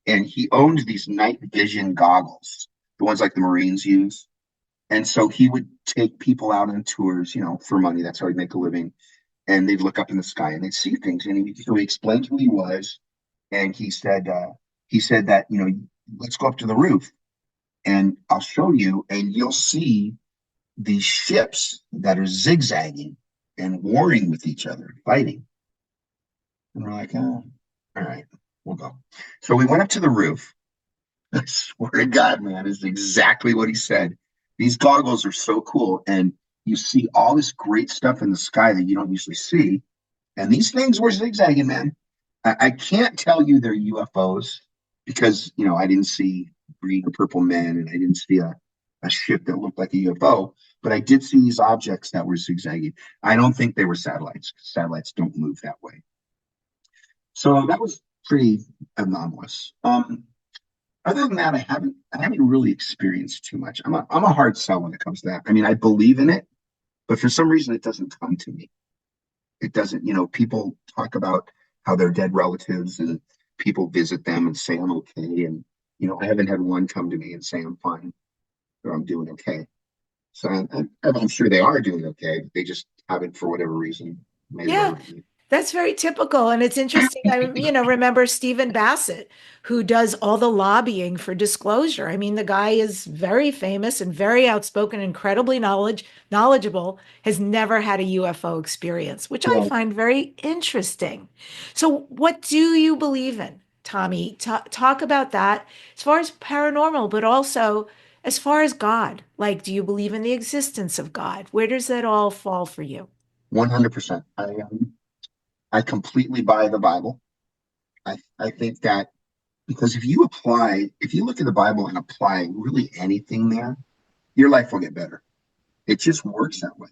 S4: And he owned these night vision goggles, the ones like the Marines use. And so he would take people out on tours, for money. That's how he'd make a living. And they'd look up in the sky and they'd see things. And so he explained who he was. And he said that, let's go up to the roof and I'll show you and you'll see these ships that are zigzagging and warring with each other, fighting. And we're like, oh, all right, we'll go. So we went up to the roof. I swear to God, man, is exactly what he said. These goggles are so cool. And you see all this great stuff in the sky that you don't usually see. And these things were zigzagging, man. I can't tell you they're UFOs because, I didn't see green or purple men and I didn't see a ship that looked like a UFO, but I did see these objects that were zigzagging. I don't think they were satellites. Satellites don't move that way. So that was pretty anomalous. Other than that, I haven't really experienced too much. I'm a hard sell when it comes to that. I mean, I believe in it, but for some reason it doesn't come to me. It doesn't, people talk about how they're dead relatives and people visit them and say I'm okay. And, I haven't had one come to me and say I'm fine or I'm doing okay. So I'm sure they are doing okay. They just haven't, for whatever reason, made it
S2: Yeah,
S4: over to me.
S2: that's very typical. And it's interesting. Remember Stephen Bassett, who does all the lobbying for disclosure. I mean, the guy is very famous and very outspoken, incredibly knowledgeable, has never had a UFO experience, which I
S4: Well,
S2: find very interesting. So, what do you believe in, Tommy? Talk about that as far as paranormal, but also as far as God. Like, do you believe in the existence of God? Where does that all fall for you?
S4: 100%. I completely buy the Bible. I think that because if you look at the Bible and apply really anything there, your life will get better. It just works that way.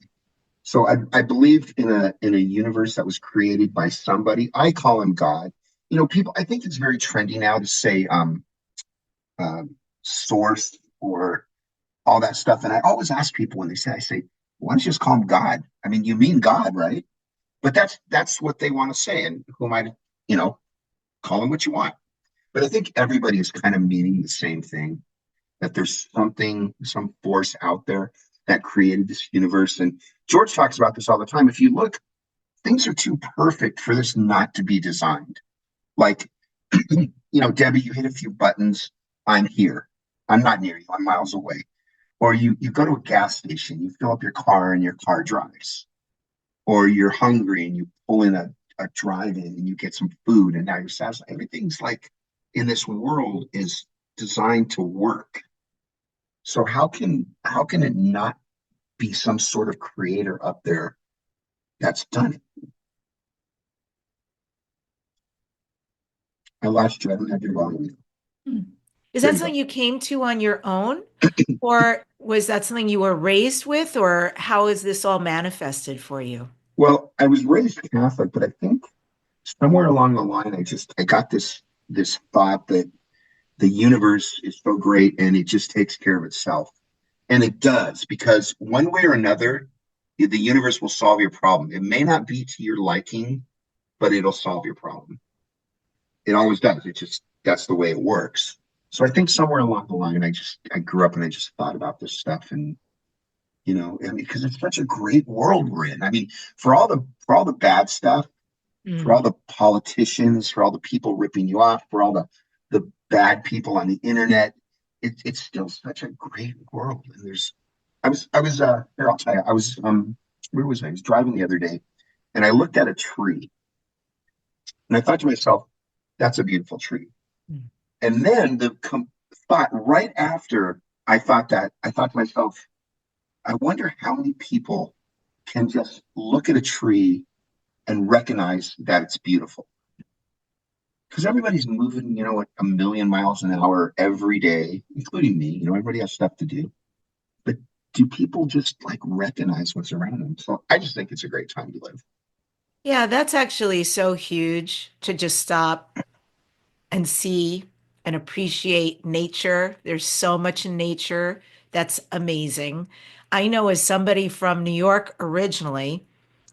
S4: So I believe in a universe that was created by somebody. I call him God. People. I think it's very trendy now to say source or all that stuff. And I always ask people when they say, I say, why don't you just call him God? I mean, you mean God, right? But that's what they want to say. And who am I to, call him what you want? But I think everybody is kind of meaning the same thing, that there's some force out there that created this universe. And George talks about this all the time. If you look, things are too perfect for this not to be designed. Like, Debbi, you hit a few buttons. I'm here. I'm not near you. I'm miles away. Or you go to a gas station, you fill up your car and your car drives. Or you're hungry and you pull in a drive-in and you get some food and now you're satisfied. Everything's like in this world is designed to work. So how can it not be some sort of creator up there that's done it? I lost you. I don't have your volume.
S2: Is
S4: There
S2: that
S4: you go.
S2: something you came to on your own, or was that something you were raised with, or how is this all manifested for you?
S4: Well, I was raised Catholic, but I think somewhere along the line, I got this thought that the universe is so great and it just takes care of itself. And it does, because one way or another, the universe will solve your problem. It may not be to your liking, but it'll solve your problem. It always does. That's the way it works. So I think somewhere along the line, I grew up and I just thought about this stuff, and I mean, because it's such a great world we're in. I mean, for all the bad stuff, for
S2: Mm.
S4: all the politicians, for all the people ripping you off, for all the bad people on the internet, it's still such a great world. And I was here, I'll tell you, where was I? I was driving the other day and I looked at a tree and I thought to myself, that's a beautiful tree.
S2: Mm.
S4: And then thought right after I thought that, I thought to myself, I wonder how many people can just look at a tree and recognize that it's beautiful. Because everybody's moving, at a million miles an hour every day, including me. Everybody has stuff to do. But do people just like recognize what's around them? So I just think it's a great time to live.
S2: Yeah, that's actually so huge to just stop and see and appreciate nature. There's so much in nature that's amazing. I know as somebody from New York originally,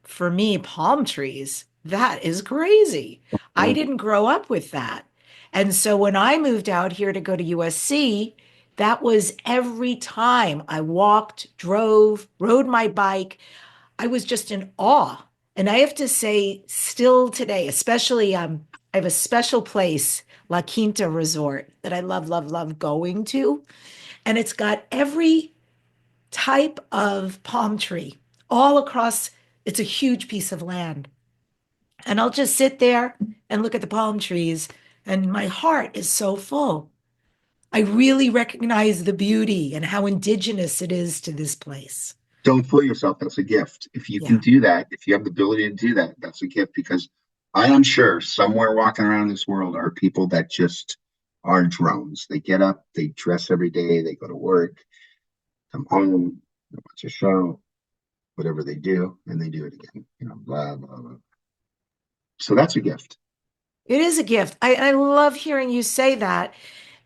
S2: for me, palm trees, that is crazy. I
S4: Oh,
S2: didn't grow up with that. And so when I moved out here to go to USC, that was every time I walked, drove, rode my bike. I was just in awe. And I have to say, still today, especially I have a special place, La Quinta Resort, that I love, love, love going to. And it's got every type of palm tree all across. It's a huge piece of land. And I'll just sit there and look at the palm trees, and my heart is so full. I really recognize the beauty and how indigenous it is to this place.
S4: don't fool yourself. That's a gift. If you can
S2: Yeah.
S4: do that, if you have the ability to do that, that's a gift, because I am sure somewhere walking around this world are people that just are drones. They get up, they dress every day, they go to work, come home, they watch a show, whatever they do, and they do it again. Blah, blah, blah. So that's a gift.
S2: It is a gift. I love hearing you say that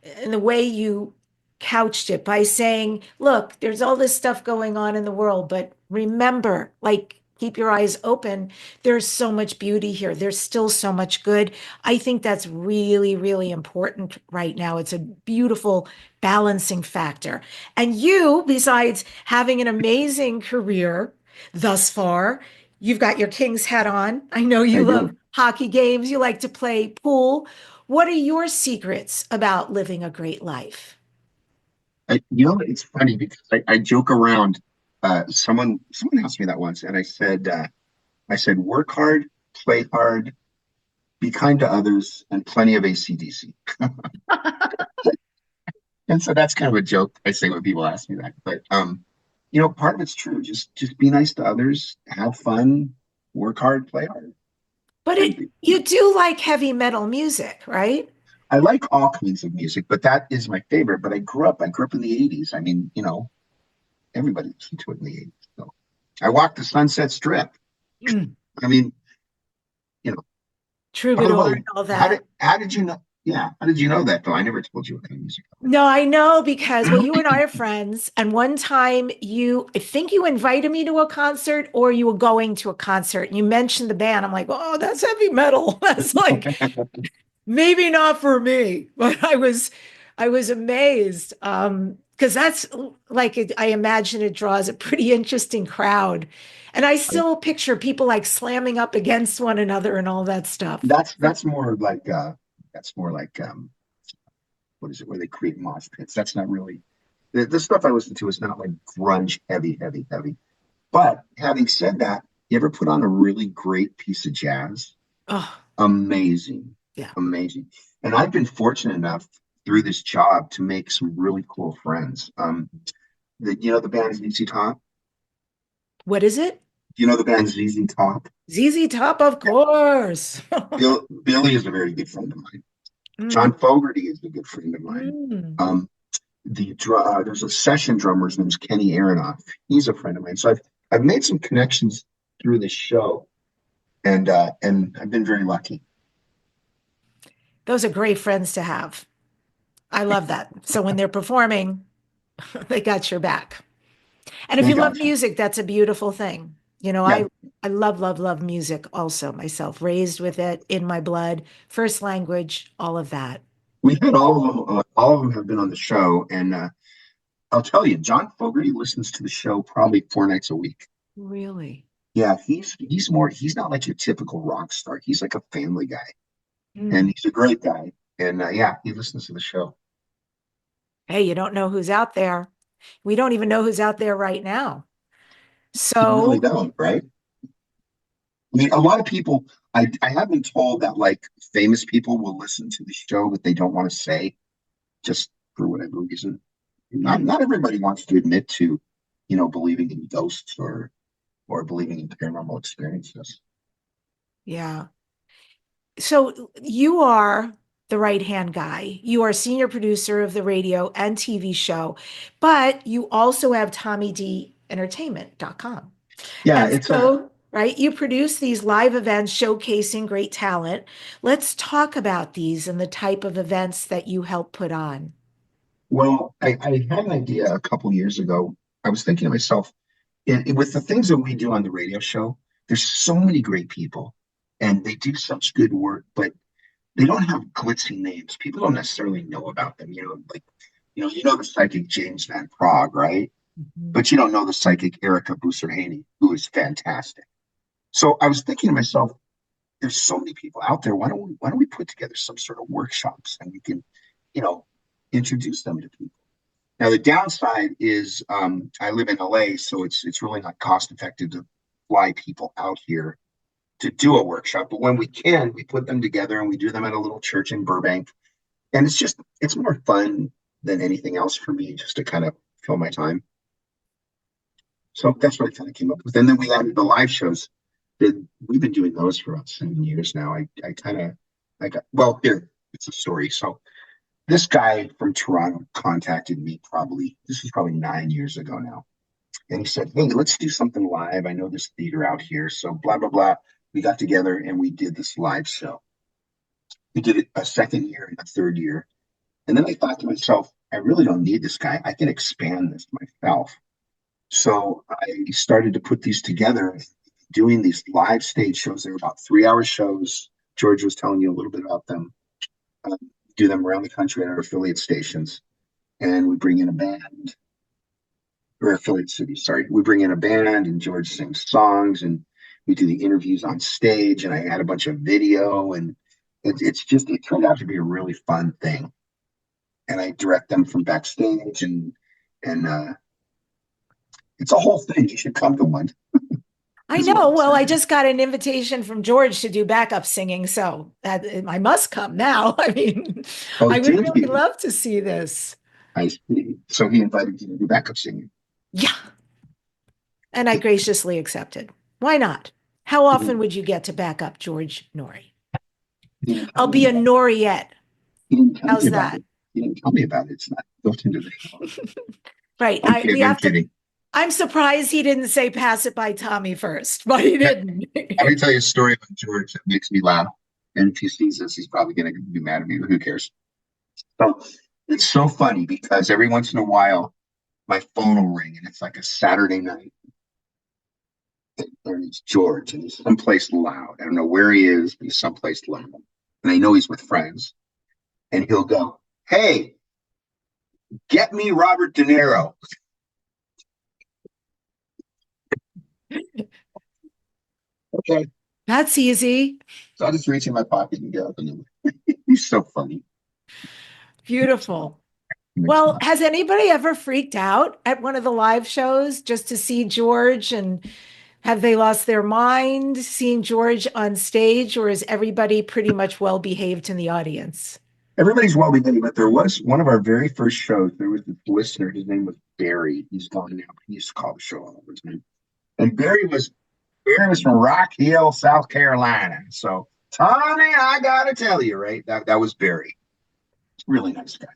S2: and the way you couched it by saying, look, there's all this stuff going on in the world, but remember, like, keep your eyes open. There's so much beauty here. There's still so much good. I think that's really, really important right now. It's a beautiful balancing factor. And you, besides having an amazing career thus far, you've got your King's hat on. I know
S4: I
S2: you love
S4: do.
S2: hockey games. You like to play pool. What are your secrets about living a great life?
S4: It's funny because I joke around. Someone asked me that once, and I said, work hard, play hard, be kind to others, and plenty of ACDC. And so that's kind of a joke I say when people ask me that. But part of it's true. Just be nice to others, have fun, work hard, play hard.
S2: But
S4: And
S2: you do like heavy metal music, right?
S4: I like all kinds of music, but that is my favorite. But I grew up in the 80s. I mean, everybody listened to it in the 80s. So I walked the Sunset Strip.
S2: Mm,
S4: I mean, you know, by the
S2: troubadour
S4: way,
S2: and all
S4: how
S2: that.
S4: did how did you know? Yeah, how did you know that though? I never told you what kind of music
S2: No, I know because,
S4: I
S2: well,
S4: like.
S2: you and I are friends. And one time I think you invited me to a concert or you were going to a concert and you mentioned the band. I'm like, oh, that's heavy metal. That's like, maybe not for me, but I was amazed. because that's like I imagine it draws a pretty interesting crowd. And I still picture people like slamming up against one another and all that stuff.
S4: That's more like what is it, where they create mosh pits. That's not really the stuff I listen to is not like grunge heavy, heavy, heavy. But having said that, you ever put on a really great piece of jazz?
S2: Oh,
S4: Amazing,
S2: yeah.
S4: amazing. And I've been fortunate enough through this job to make some really cool friends. The band ZZ Top.
S2: What is it?
S4: You know the band ZZ Top?
S2: ZZ Top, of course.
S4: Billy is a very good friend of mine.
S2: Mm,
S4: John Fogerty is a good friend of mine.
S2: mm.
S4: There's a session drummer. His name's Kenny Aronoff. He's a friend of mine. So I've made some connections through this show, and I've been very lucky.
S2: Those are great friends to have. I love that. So when they're performing, they got your back. And if
S4: They
S2: you love
S4: got you.
S2: music, that's a beautiful thing.
S4: Yeah,
S2: I love, love, love music also myself, raised with it in my blood, first language, all of that.
S4: we've had all of them. All of them have been on the show, and I'll tell you, John Fogerty listens to the show probably 4 nights a week.
S2: Really?
S4: Yeah, he's more. He's not like your typical rock star. He's like a family guy, and
S2: Mm.
S4: he's a great guy. And yeah, he listens to the show.
S2: Hey, you don't know who's out there. We don't even know who's out there right now.
S4: You really
S2: So,
S4: don't, right? I mean, a lot of people. I have been told that like famous people will listen to the show, but they don't want to say just for whatever reason. Not everybody wants to admit to, believing in ghosts or believing in paranormal experiences.
S2: yeah. So you are the right-hand guy. You are senior producer of the radio and TV show, but you also have TommyDEntertainment.com.
S4: Yeah,
S2: And so, right, you produce these live events showcasing great talent. Let's talk about these and the type of events that you help put on.
S4: well, I had an idea a couple years ago. I was thinking to myself, with the things that we do on the radio show, there's so many great people and they do such good work, but they don't have glitzy names. People don't necessarily know about them. The psychic James Van Prague, right?
S2: Mhm.
S4: But you don't know the psychic Erica Busser-Haney, who is fantastic. So I was thinking to myself, there's so many people out there. Why don't we put together some sort of workshops and we can, you know, introduce them to people. Now the downside is I live in LA, so it's really not cost effective to fly people out here to do a workshop. But when we can, we put them together and we do them at a little church in Burbank. And it's more fun than anything else for me just to kind of fill my time. So that's what I kind of came up with. And then we added the live shows. We've been doing those for about 7 years now. Here, it's a story. So this guy from Toronto contacted me this was probably 9 years ago now. And he said, hey, let's do something live. I know this theater out here. So blah, blah, blah. We got together and we did this live show. We did it a second year and a third year. And then I thought to myself, I really don't need this guy. I can expand this myself. So I started to put these together, doing these live stage shows. They're about 3 hour shows. George was telling you a little bit about them. Uh, do them around the country at our affiliate stations. And we bring in a band, or affiliate cities, sorry. We bring in a band and George sings songs and we do the interviews on stage. And I had a bunch of video and it turned out to be a really fun thing. And I direct them from backstage and it's a whole thing. You should come to one.
S2: I know. Well, I just got an invitation from George to do backup singing, so I must come now. I mean,
S4: Oh,
S2: I would
S4: did
S2: really
S4: he?
S2: love to see this.
S4: I see. So he invited you to do backup singing.
S2: Yeah. And I graciously accepted. Why not? How
S4: He
S2: often
S4: didn't,
S2: would you get to back up George Noory?
S4: he didn't tell
S2: I'll
S4: me
S2: be a
S4: about it.
S2: Noriette.
S4: He didn't tell me
S2: How's
S4: about
S2: that?
S4: it. He didn't tell me about it. It's not built into the show.
S2: Right.
S4: I'm
S2: We
S4: kidding. I'm
S2: have to.
S4: kidding.
S2: I'm surprised he didn't say pass it by Tommy first, but he didn't.
S4: Let me tell you a story about George that makes me laugh. And if he sees this, he's probably going to be mad at me, but who cares? So it's so funny because every once in a while, my phone will ring and it's like a Saturday night. And it's George and he's someplace loud. I don't know where he is, but he's someplace loud. And I know he's with friends. And he'll go, hey, Get me Robert De Niro. Okay.
S2: That's easy.
S4: So I'll just reach in my pocket and get up the number. He's so funny.
S2: Beautiful. Well, has anybody ever freaked out at one of the live shows just to see George, and have they lost their mind seeing George on stage, or is everybody pretty much well behaved in the audience?
S4: Everybody's well behaved, but there was one of our very first shows. There was this listener. His name was Barry. He's gone now. He used to call the show all the time. And Barry was from Rock Hill, South Carolina. So Tommy, I gotta tell you, right? That was Barry. Really nice guy.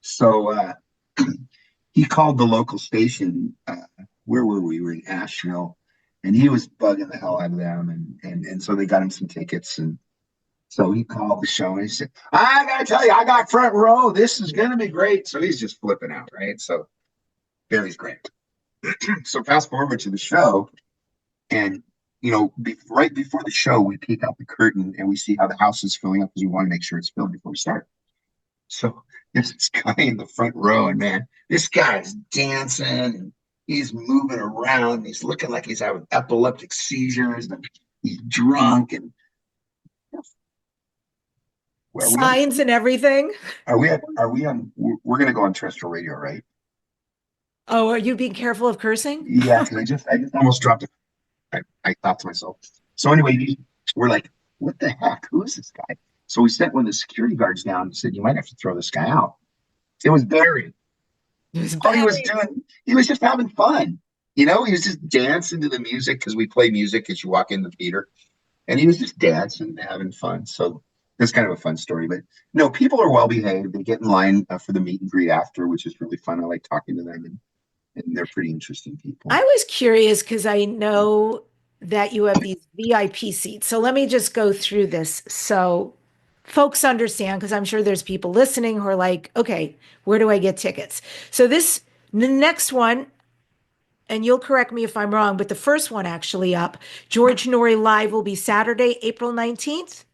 S4: So he called the local station. Where were we? We were in Asheville, and he was bugging the hell out of them, and so they got him some tickets, and so he called the show and he said, I gotta tell you, I got front row. This is gonna be great. So he's just flipping out, right? So Barry's great. So fast forward to the show, and right before the show, we peek out the curtain and we see how the house is filling up because we want to make sure it's filled before we start. So there's this guy in the front row, and man, this guy's dancing and he's moving around. And he's looking like he's having epileptic seizures, and he's drunk, and
S2: signs and everything.
S4: Are we on? We're gonna go on terrestrial radio, right?
S2: Oh, are you being careful of cursing?
S4: Yeah, I just almost dropped it. I thought to myself. So anyway, we're like, what the heck? Who is this guy? So we sent one of the security guards down and said, you might have to throw this guy out. It was Barry. All he was doing, he was just having fun. He was just dancing to the music because we play music as you walk in the theater. And he was just dancing and having fun. So it's kind of a fun story. But no, people are well behaved. They get in line for the meet and greet after, which is really fun. I like talking to them, and they're pretty interesting people.
S2: I was curious because I know that you have these VIP seats. So let me just go through this so folks understand, because I'm sure there's people listening who are like, okay, where do I get tickets? So the next one, and you'll correct me if I'm wrong, but the first one actually up, George Noory Live, will be Saturday, April 19th.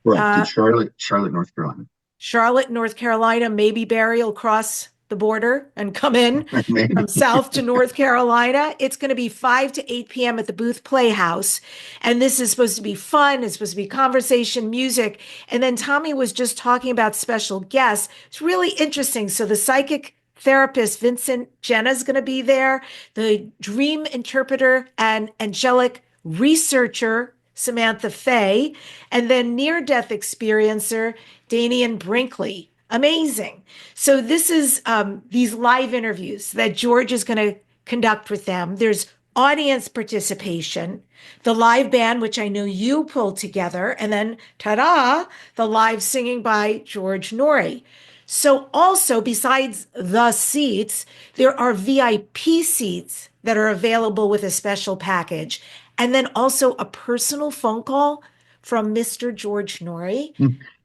S4: Right, in Charlotte, North Carolina.
S2: Charlotte, North Carolina. Maybe Barry will cross the border and come in from South to North Carolina. It's going to be 5 to 8 p.m. at the Booth Playhouse. And this is supposed to be fun. It's supposed to be conversation, music. And then Tommy was just talking about special guests. It's really interesting. So the psychic therapist, Vincent Jenna, is going to be there. The dream interpreter and angelic researcher, Samantha Fay, and then near-death experiencer, Danian Brinkley. Amazing. So this is these live interviews that George is going to conduct with them. There's audience participation, the live band, which I know you pulled together, and then ta-da, the live singing by George Noory. So also, besides the seats, there are VIP seats that are available with a special package. And then also a personal phone call from Mr. George Noory.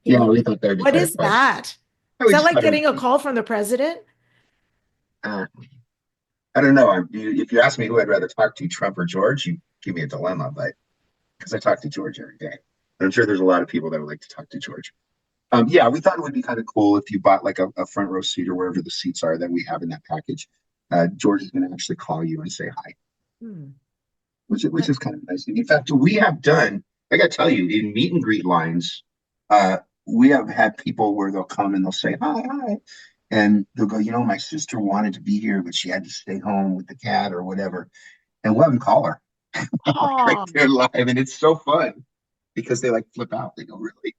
S4: Yeah, we thought that.
S2: What is that? Is that like getting a call from the president?
S4: I don't know. If you ask me who I'd rather talk to, Trump or George, you give me a dilemma, but because I talk to George every day. I'm sure there's a lot of people that would like to talk to George. Yeah, we thought it would be kind of cool if you bought like a front row seat or wherever the seats are that we have in that package. George is going to actually call you and say hi. Which is kind of nice. In fact, we have done, I got to tell you, in meet and greet lines, we have had people where they'll come and they'll say, hi. And they'll go, my sister wanted to be here, but she had to stay home with the cat or whatever. And we'll have them call her right there live. And it's so fun because they like flip out. They go, really?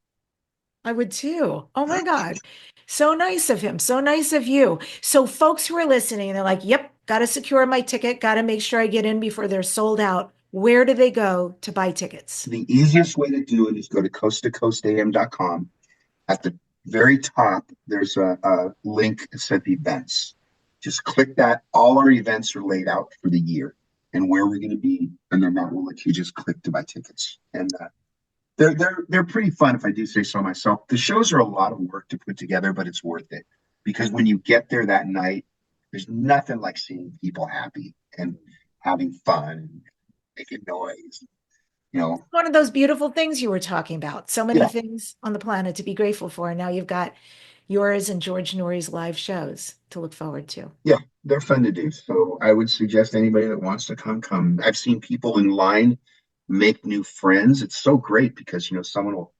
S2: I would too. Oh my God. So nice of him. So nice of you. So folks who are listening, they're like, yep, got to secure my ticket. Got to make sure I get in before they're sold out. Where do they go to buy tickets?
S4: The easiest way to do it is go to coasttocoastam.com. At the very top, there's a link that says events. Just click that. All our events are laid out for the year and where we're going to be. And then that will let you just click to buy tickets. And they're pretty fun, if I do say so myself. The shows are a lot of work to put together, but it's worth it because when you get there that night, there's nothing like seeing people happy and having fun and making noise.
S2: One of those beautiful things you were talking about. So many things on the planet to be grateful for. And now you've got yours and George Noory's live shows to look forward to.
S4: Yeah, they're fun to do. So I would suggest anybody that wants to come. I've seen people in line make new friends. It's so great because, someone will,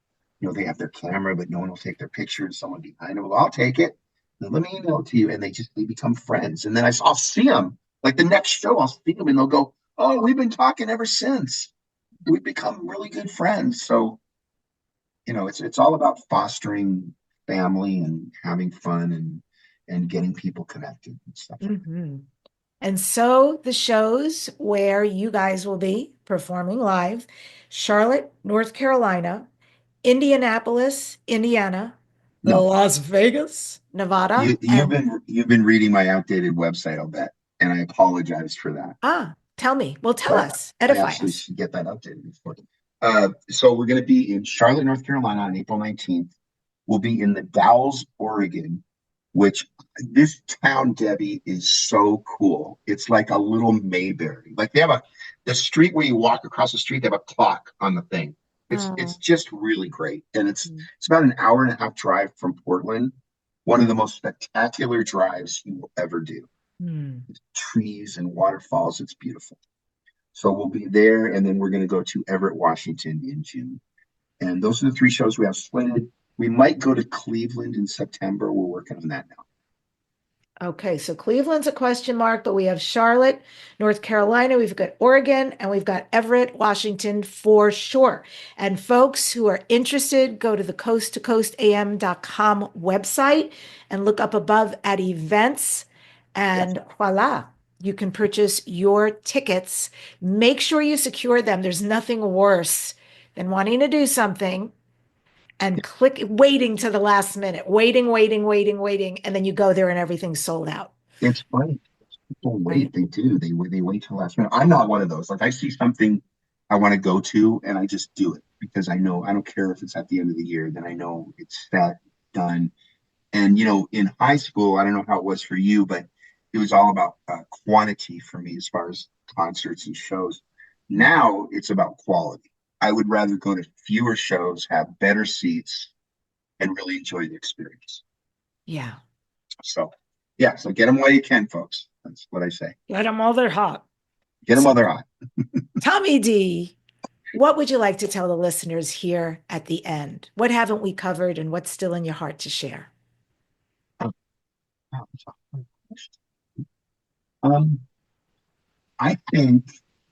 S4: they have their camera, but no one will take their picture. And someone behind them will, I'll take it. And let me email it to you. And they become friends. And then I'll see them. Like the next show, I'll see them and they'll go, oh, we've been talking ever since. We've become really good friends. So, it's all about fostering family and having fun and getting people connected and stuff.
S2: Mm-hmm. And so the shows where you guys will be performing live: Charlotte, North Carolina, Indianapolis, Indiana,
S4: No,
S2: Las Vegas, Nevada,
S4: you've been reading my outdated website, I'll bet, and I apologize for that.
S2: Tell me. Well, tell
S4: But
S2: us.
S4: I
S2: Edify
S4: actually
S2: us.
S4: should get that updated before. So we're going to be in Charlotte, North Carolina on April 19th. We'll be in the Dalles, Oregon, which this town, Debbi, is so cool. It's like a little Mayberry. Like they have the street where you walk across the street, they have a clock on the thing. It's just really great. And it's about an hour and a half drive from Portland. One of the most spectacular drives you will ever do. Trees and waterfalls. It's beautiful. So we'll be there, and then we're going to go to Everett, Washington in June. And those are the 3 shows we have slated. We might go to Cleveland in September. We're working on that now.
S2: Okay, so Cleveland's a question mark, but we have Charlotte, North Carolina, we've got Oregon, and we've got Everett, Washington for sure. And folks who are interested, go to the coasttocoastam.com website and look up above at events, and voila, you can purchase your tickets. Make sure you secure them. There's nothing worse than wanting to do something and waiting to the last minute, waiting, and then you go there and everything's sold out.
S4: It's funny. People wait.
S2: Right?
S4: They do. They wait till the last minute. I'm not one of those. Like I see something I want to go to, and I just do it because I know I don't care if it's at the end of the year. Then I know it's set, done. And in high school, I don't know how it was for you, but it was all about quantity for me as far as concerts and shows. Now it's about quality. I would rather go to fewer shows, have better seats, and really enjoy the experience.
S2: Yeah.
S4: So get them while you can, folks. That's what I say.
S2: Get them while they're hot.
S4: Get them while they're hot.
S2: Tommy D, what would you like to tell the listeners here at the end? What haven't we covered and what's still in your heart to share?
S4: I think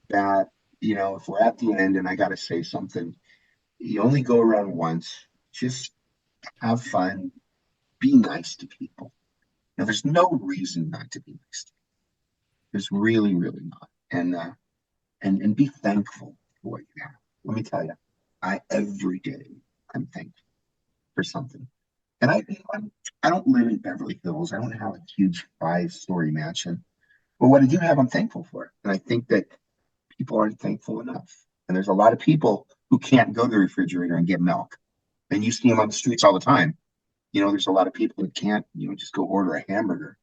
S4: that, if we're at the end and I got to say something, you only go around once. Just have fun. Be nice to people. Now, there's no reason not to be nice to people. There's really, really not. And be thankful for what you have. Let me tell you, every day I'm thankful for something. And I don't live in Beverly Hills. I don't have a huge 5-story mansion. But what I do have, I'm thankful for. And I think that people aren't thankful enough. And there's a lot of people who can't go to the refrigerator and get milk. And you see them on the streets all the time. There's a lot of people that can't, just go order a hamburger.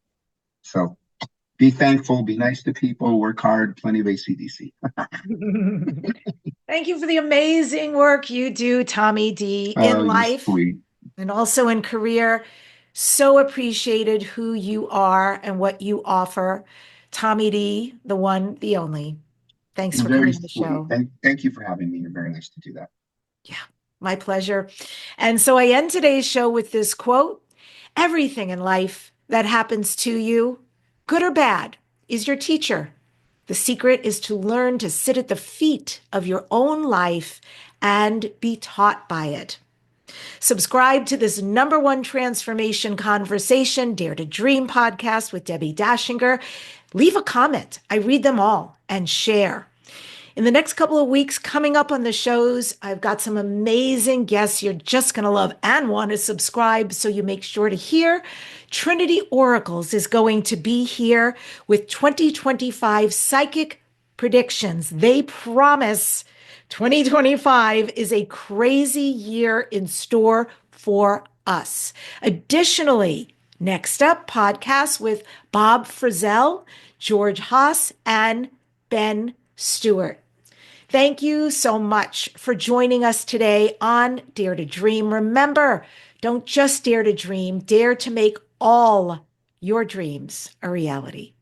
S4: So be thankful, be nice to people, work hard, plenty of AC/DC.
S2: Thank you for the amazing work you do, Tommy D, in life
S4: sweet.
S2: And also in career. So appreciated who you are and what you offer. Tommy D, the one, the only. Thanks for coming to the show.
S4: Thank you for having me. You're very nice to do that.
S2: Yeah, my pleasure. And so I end today's show with this quote: everything in life that happens to you, good or bad, is your teacher. The secret is to learn to sit at the feet of your own life and be taught by it. Subscribe to this #1 transformation conversation, Dare to Dream podcast with Debbi Dachinger. Leave a comment. I read them all, and share. In the next couple of weeks coming up on the shows, I've got some amazing guests you're just going to love and want to subscribe, so you make sure to hear. Trinity Oracles is going to be here with 2025 psychic predictions. They promise 2025 is a crazy year in store for us. Additionally, next up, podcasts with Bob Frizzell, George Haas, and Ben Stewart. Thank you so much for joining us today on Dare to Dream. Remember Don't just dare to dream, dare to make all your dreams a reality.